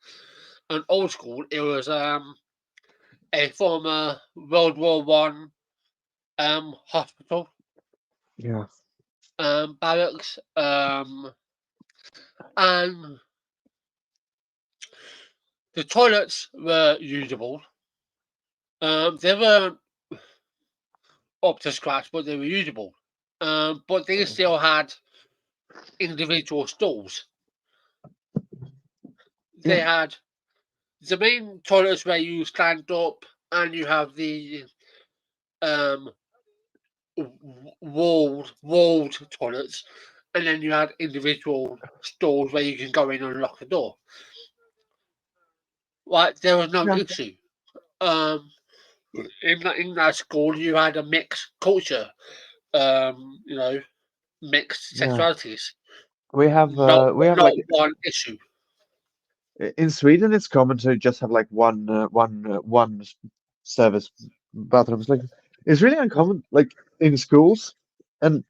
an old school. It was a former World War One hospital, Yeah. barracks, and the toilets were usable. They weren't up to scratch, but they were usable. But they still had individual stalls. They Yeah. had the main toilets where you stand up and you have the um walled toilets, and then you had individual stalls where you can go in and lock the door. Like there was no Yeah. issue. Um, in that school, you had a mixed culture. You know, mixed Yeah. sexualities. We have Not like one issue. in Sweden, it's common to just have like one service bathrooms. Like it's really uncommon, like in schools and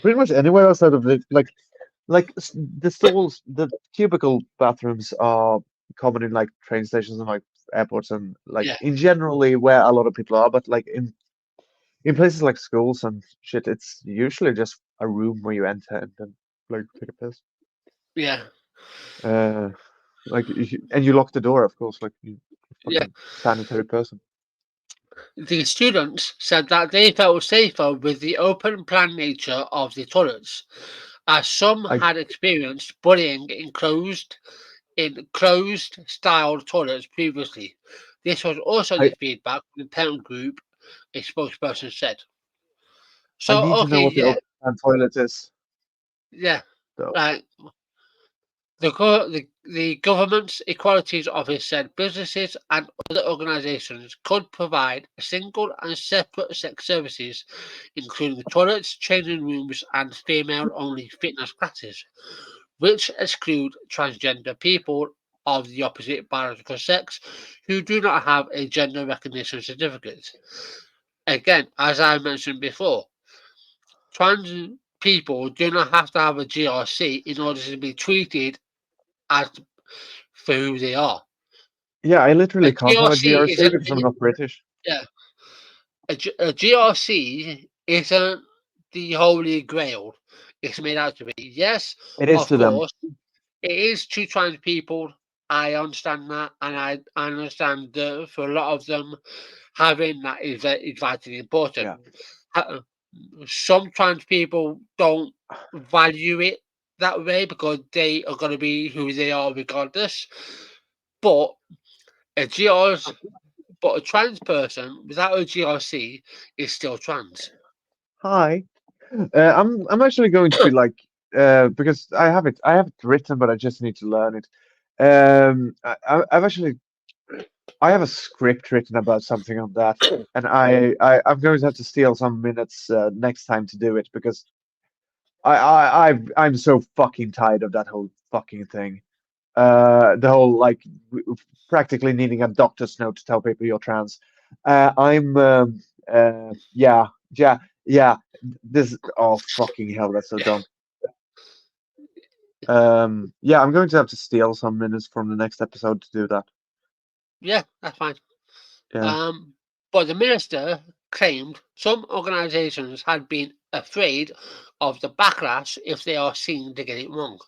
pretty much anywhere outside of the stalls, the cubicle bathrooms are common in like train stations and like airports and like Yeah, in generally where a lot of people are. But like in places like schools and shit, it's usually just a room where you enter and then like take a piss. yeah, Uh, and you lock the door, of course, like you yeah. fucking sanitary person. The students said that they felt safer with the open plan nature of the toilets, as some I had experienced bullying in closed style toilets previously. This was also I the feedback from the parent group, a spokesperson said. I So need to know okay, what the yeah, open plan toilet is, yeah. though. Right. The government's equalities office said businesses and other organisations could provide single and separate sex services, including toilets, changing rooms, and female-only fitness classes, which exclude transgender people of the opposite biological sex who do not have a gender recognition certificate. Again, as I mentioned before, trans people do not have to have a GRC in order to be treated as for who they are. Yeah, I A literally can't have a GRC GRC isn't because I'm not British. yeah, a GRC isn't the holy grail. It's made out to be. Yes, It is of to them. course, it is to trans people. I understand that, and I understand that for a lot of them, having that is vitally important. Yeah. Ha- Some trans people don't value it that way because they are going to be who they are regardless. But a GRC, but a trans person without a GRC is still trans. Hi. I'm actually going to be like because I have it written, but I just need to learn it. I've actually I have a script written about something on that, and I'm going to have to steal some minutes next time to do it because I'm so fucking tired of that whole fucking thing. The whole like practically needing a doctor's note to tell people you're trans. I'm yeah, yeah, yeah. This oh fucking hell, that's so dumb. Yeah, I'm going to have to steal some minutes from the next episode to do that. Yeah, that's fine. Yeah. But the minister claimed some organisations had been afraid of the backlash if they are seen to get it wrong.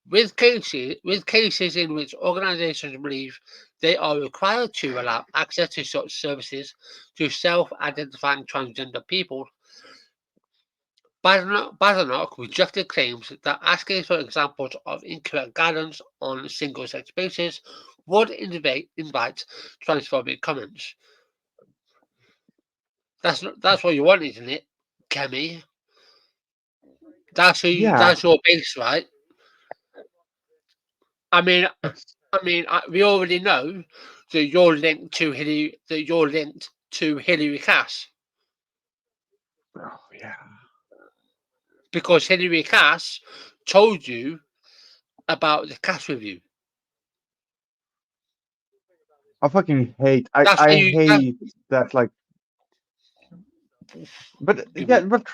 With cases in which organisations believe they are required to allow access to such services to self-identifying transgender people, Badenoch rejected claims that asking for examples of incorrect guidance on single-sex basis would invite transphobic comments. That's what you want, isn't it, Kemi? Yeah. That's your base, right? I mean, It's we already know that you're linked to Hillary Cass Oh yeah. because Hillary Cass told you about the Cass review. I fucking hate. I That's how I you. hate that. Like, but Give yeah, me- but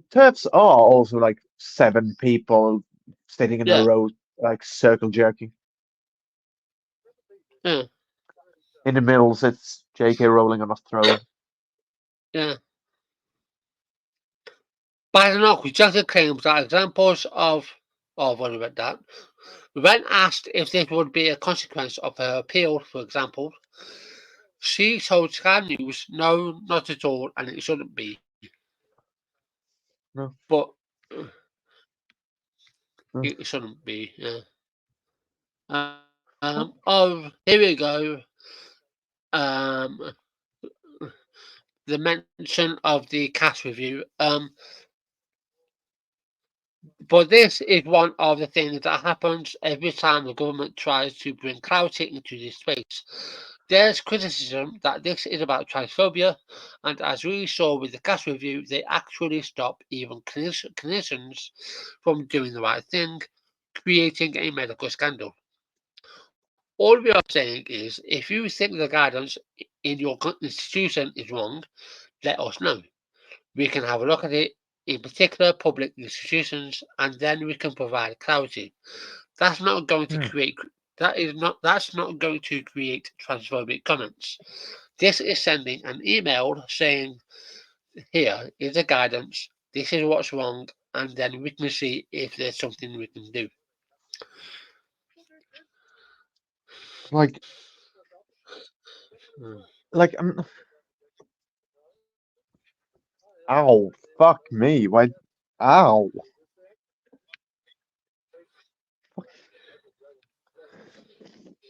turfs are also like 7 people sitting in a Yeah. row, like circle jerking. Yeah. In the middle sits J.K. Rowling on a throne. Yeah. By the knock, rejected claims that examples of what about that? When asked if this would be a consequence of her appeal, for example, she told Sky News, "No, not at all, and it shouldn't be." No. But No. it shouldn't be. Yeah. Oh, here we go. Um, the mention of the cast review. But this is one of the things that happens every time the government tries to bring clarity into this space. There's criticism that this is about transphobia, and as we saw with the cast review, they actually stop even clinicians from doing the right thing, creating a medical scandal. All we are saying is, if you think the guidance in your institution is wrong, let us know. We can have a look at it, in particular public institutions, and then we can provide clarity. That's not going to create. That's not going to create transphobic comments. This is sending an email saying, "Here is the guidance. This is what's wrong," and then we can see if there's something we can do. Like, Hmm. like, ow, fuck me. Why? Ow.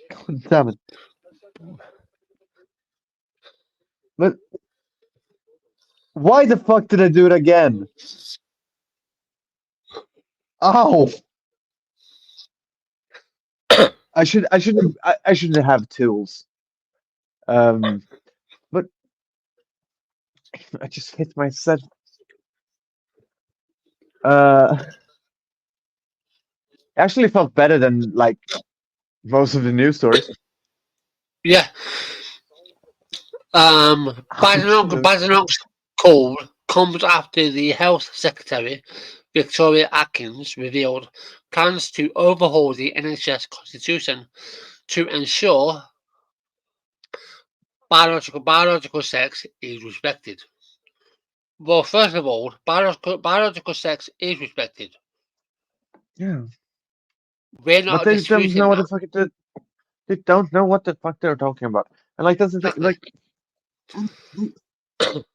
God damn it. But why the fuck did I do it again? Ow. I shouldn't have tools. But I just hit myself. Actually felt better than like most of the news stories. Yeah. I should have. Badenoch's call comes after the Health Secretary, Victoria Atkins, revealed plans to overhaul the NHS constitution to ensure biological sex is respected. Well, first of all, biological sex is respected. Yeah. We're But not they don't disputing know what that. the fuck they don't know what the fuck they're talking about. And like that's the thing, Exactly. like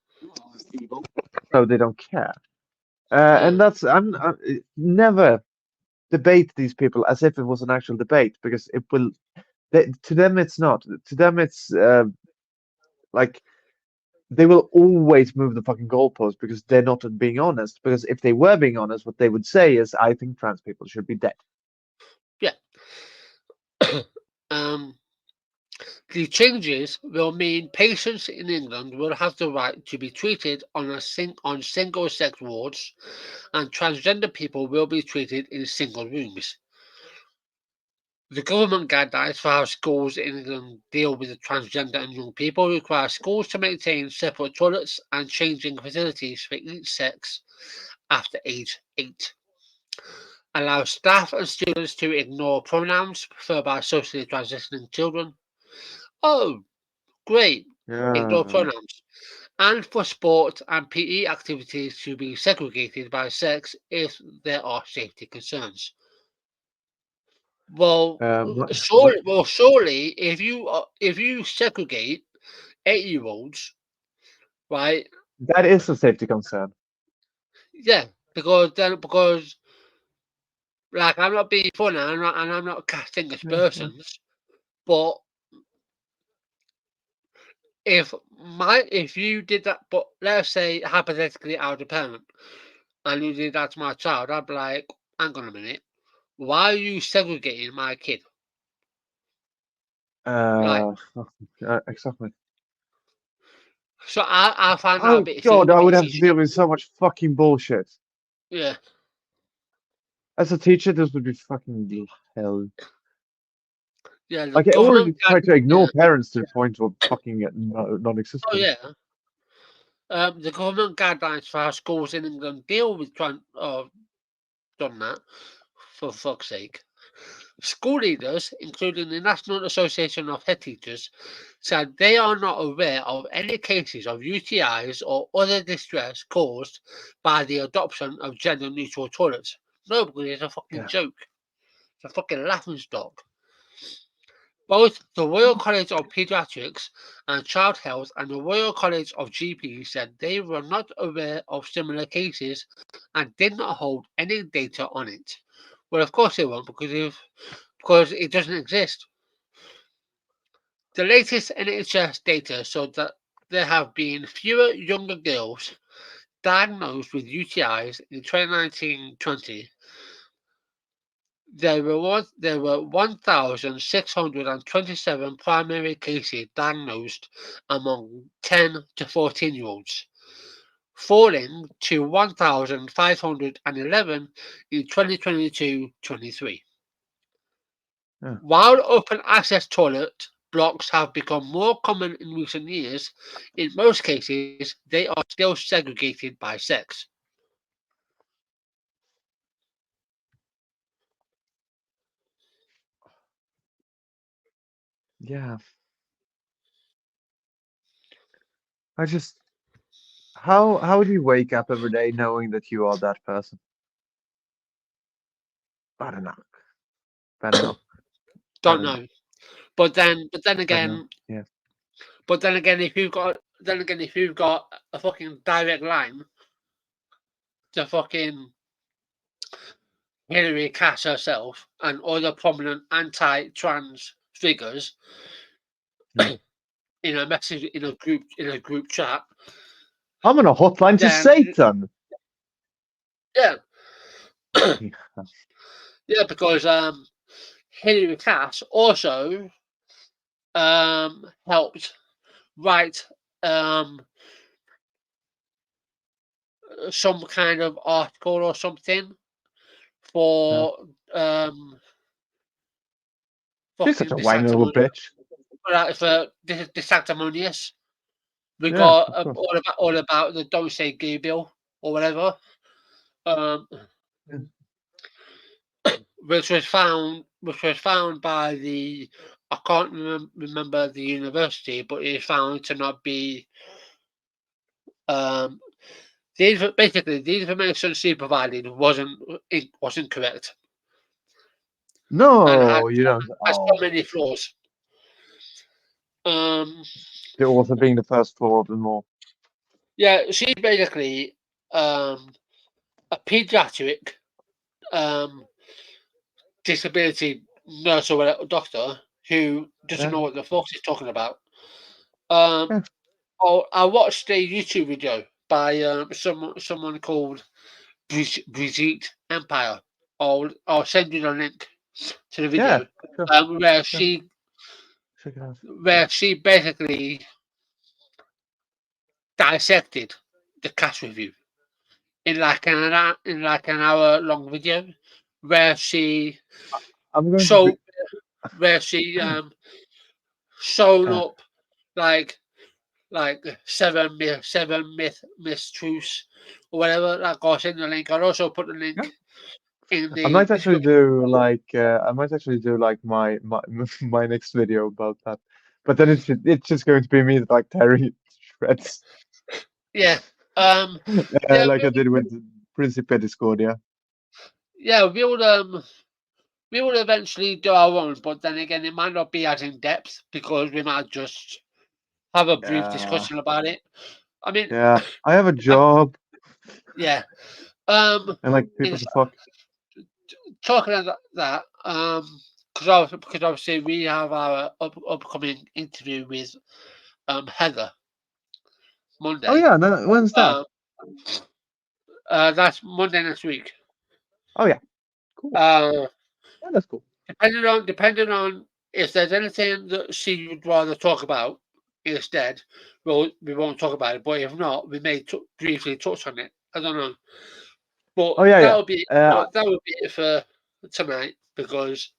so they don't care. And that's I never debate these people as if it was an actual debate because it will to them it's not. To them it's like they will always move the fucking goalpost because they're not being honest. Because if they were being honest, what they would say is, "I think trans people should be dead." Yeah. um, the changes will mean patients in England will have the right to be treated on single-sex wards, and transgender people will be treated in single rooms. The government guidelines for how schools in England deal with the transgender and young people require schools to maintain separate toilets and changing facilities for each sex after age 8. Allow staff and students to ignore pronouns preferred by socially transitioning children. Oh, great! Ignore Yeah. pronouns. And for sport and PE activities to be segregated by sex if there are safety concerns. Well, surely, if you segregate 8-year-olds, right? that is a safety concern. Yeah, because like I'm not being funny, and I'm not casting aspersions, but if you did that, but let's say hypothetically I was a parent and you did that to my child, I'd be like, hang on a minute, why are you segregating my kid? Like, Exactly. So I find that a Oh bit. God, I would have to easy. deal with so much fucking bullshit. Yeah. As a teacher, this would be fucking hell. Yeah. The Like, I already government try can. to ignore Yeah. parents to the point of fucking Oh non-existent. yeah. The government guidelines for how schools in England deal with done that. For fuck's sake. School leaders, including the National Association of Head Teachers, said they are not aware of any cases of UTIs or other distress caused by the adoption of gender-neutral toilets. No, because it's a fucking Yeah. joke. It's a fucking laughingstock. Both the Royal College of Paediatrics and Child Health and the Royal College of GPs said they were not aware of similar cases and did not hold any data on it. Well, of course they won't, because it doesn't exist. The latest NHS data showed that there have been fewer younger girls diagnosed with UTIs in 2019-20. There were 1,627 primary cases diagnosed among 10 to 14-year-olds, falling to 1,511 in 2022-23. Yeah. While open access toilet blocks have become more common in recent years, in most cases they are still segregated by sex. Yeah. I just how do you wake up every day knowing that you are that person? I don't know. Don't know. I Don't don't know. know. But then Don't know. again, Yeah. if you've got a fucking direct line to fucking Hillary Cass herself and other prominent anti-trans figures Mm. in a message in a group chat, I'm on a hotline to then Satan. yeah, Yeah. yeah, because Hillary Cass also helped write some kind of article or something Yeah. for She's such fucking a whiny little bitch. for Disanctimonious. We Yeah, got of course. all about the Don't Say Gay bill or whatever, um, Yeah. which was found by the I can't remember the university, but it was found to not be basically the information she provided wasn't correct and No, you don't. has so Oh, many flaws. the author being the first flaw of them all. Yeah, she's basically a pediatric disability nurse or whatever, doctor who doesn't Yeah. know what the fuck she's talking about. Yeah. I watched a YouTube video by someone called Brigitte Empire. I'll send you the link to the Yeah. video Sure. where Sure. Check it out. she basically dissected the cast review in like an hour long video where she I'm going to be. so where she sewn Yeah. up like seven mistruths or whatever. Like I'll send the link. I'll also put the Yeah. link in I the might actually description. do like my my next video about that. But then it's just going to be me like Terry shreds. Yeah. Yeah. Like I did with Principe Discordia. Yeah. We will eventually do our own, but then again, it might not be as in depth because we might just have a brief Yeah. discussion about it. I mean, Yeah. I have a job yeah. and like In people to fuck. talking about that, because obviously we have our upcoming interview with Heather Oh Monday. yeah, no, when's that? Um, that's Monday next week. Oh yeah. Cool. Uh, Yeah, that's cool. depending on if there's anything that she would rather talk about, instead, we won't talk about it. But if not, we may briefly touch on it. I don't know. But Oh yeah, that yeah. would be that would be it for tonight because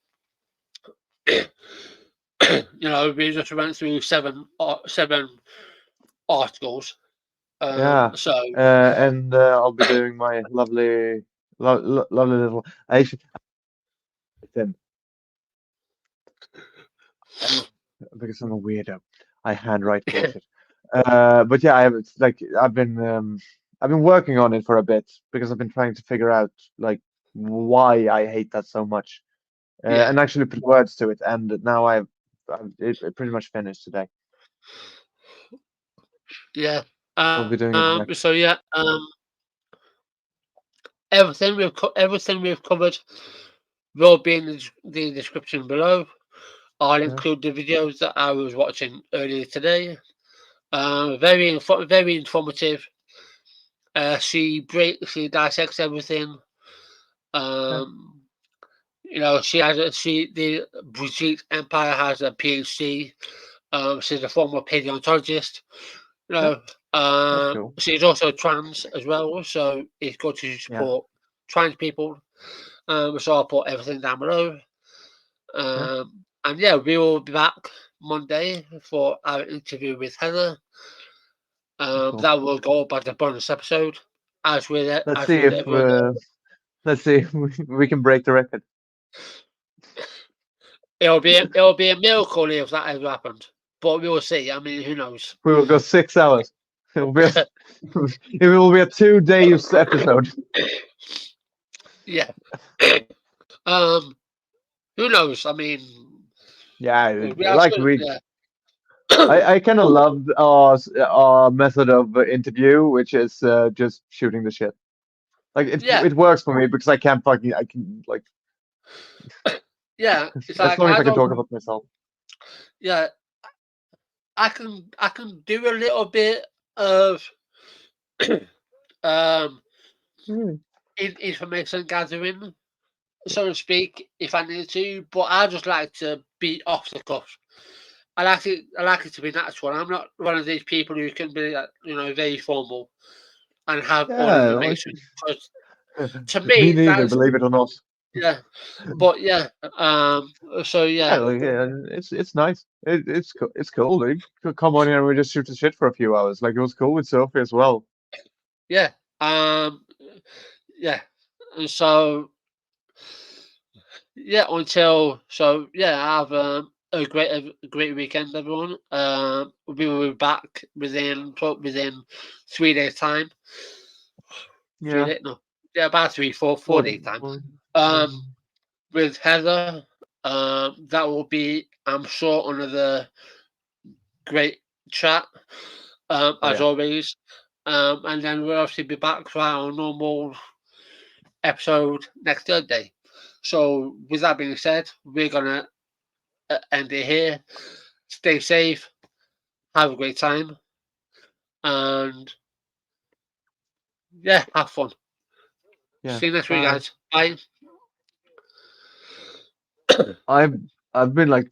we just went through seven articles. Yeah. So And I'll be doing my lovely little. I actually, Tim, because I'm a weirdo, I handwrite bullshit. But yeah, I've been working on it for a bit because I've been trying to figure out like why I hate that so much, yeah, and actually put words to it. And now it pretty much finished today. yeah. I'll be doing it next. So yeah. Everything we've covered will be in the description below. I'll Yeah. include the videos that I was watching earlier today. Very informative. She dissects everything. The Brigitte Empire has a PhD. She's a former paleontologist. Cool. She's also trans as well, so it's good to support trans people. So I'll put everything down below. And yeah, we will be back Monday for our interview with Heather. Cool. That will go up as a bonus episode. Let's see if we can break the record. It'll be a miracle if that ever happened, but we will see. I mean, who knows? We will go 6 hours. It will be a 2-day episode. Yeah. Who knows? I mean, yeah, I kind of loved our method of interview, which is just shooting the shit. Like it works for me because I can like. Yeah, as long as I can talk about myself. Yeah, I can do a little bit of information gathering, so to speak, if I need to. But I just like to be off the cuff. I like it to be natural. I'm not one of these people who can be, very formal and have all the information. To me me, neither, believe it or not. Yeah, but yeah. So yeah. It's nice. It's cool. Dude. Come on here and we just shoot the shit for a few hours. Like it was cool with Sophie as well. Yeah. Yeah. And so yeah. Have a great weekend, everyone. We will be back within 3 days time. Yeah. About 4 days time. With Heather, that will be, I'm sure, another great chat, as always. And then we'll obviously be back for our normal episode next Thursday. So, with that being said, we're gonna end it here. Stay safe, have a great time, and yeah, have fun. Yeah. See you next week, guys. Bye. I've been like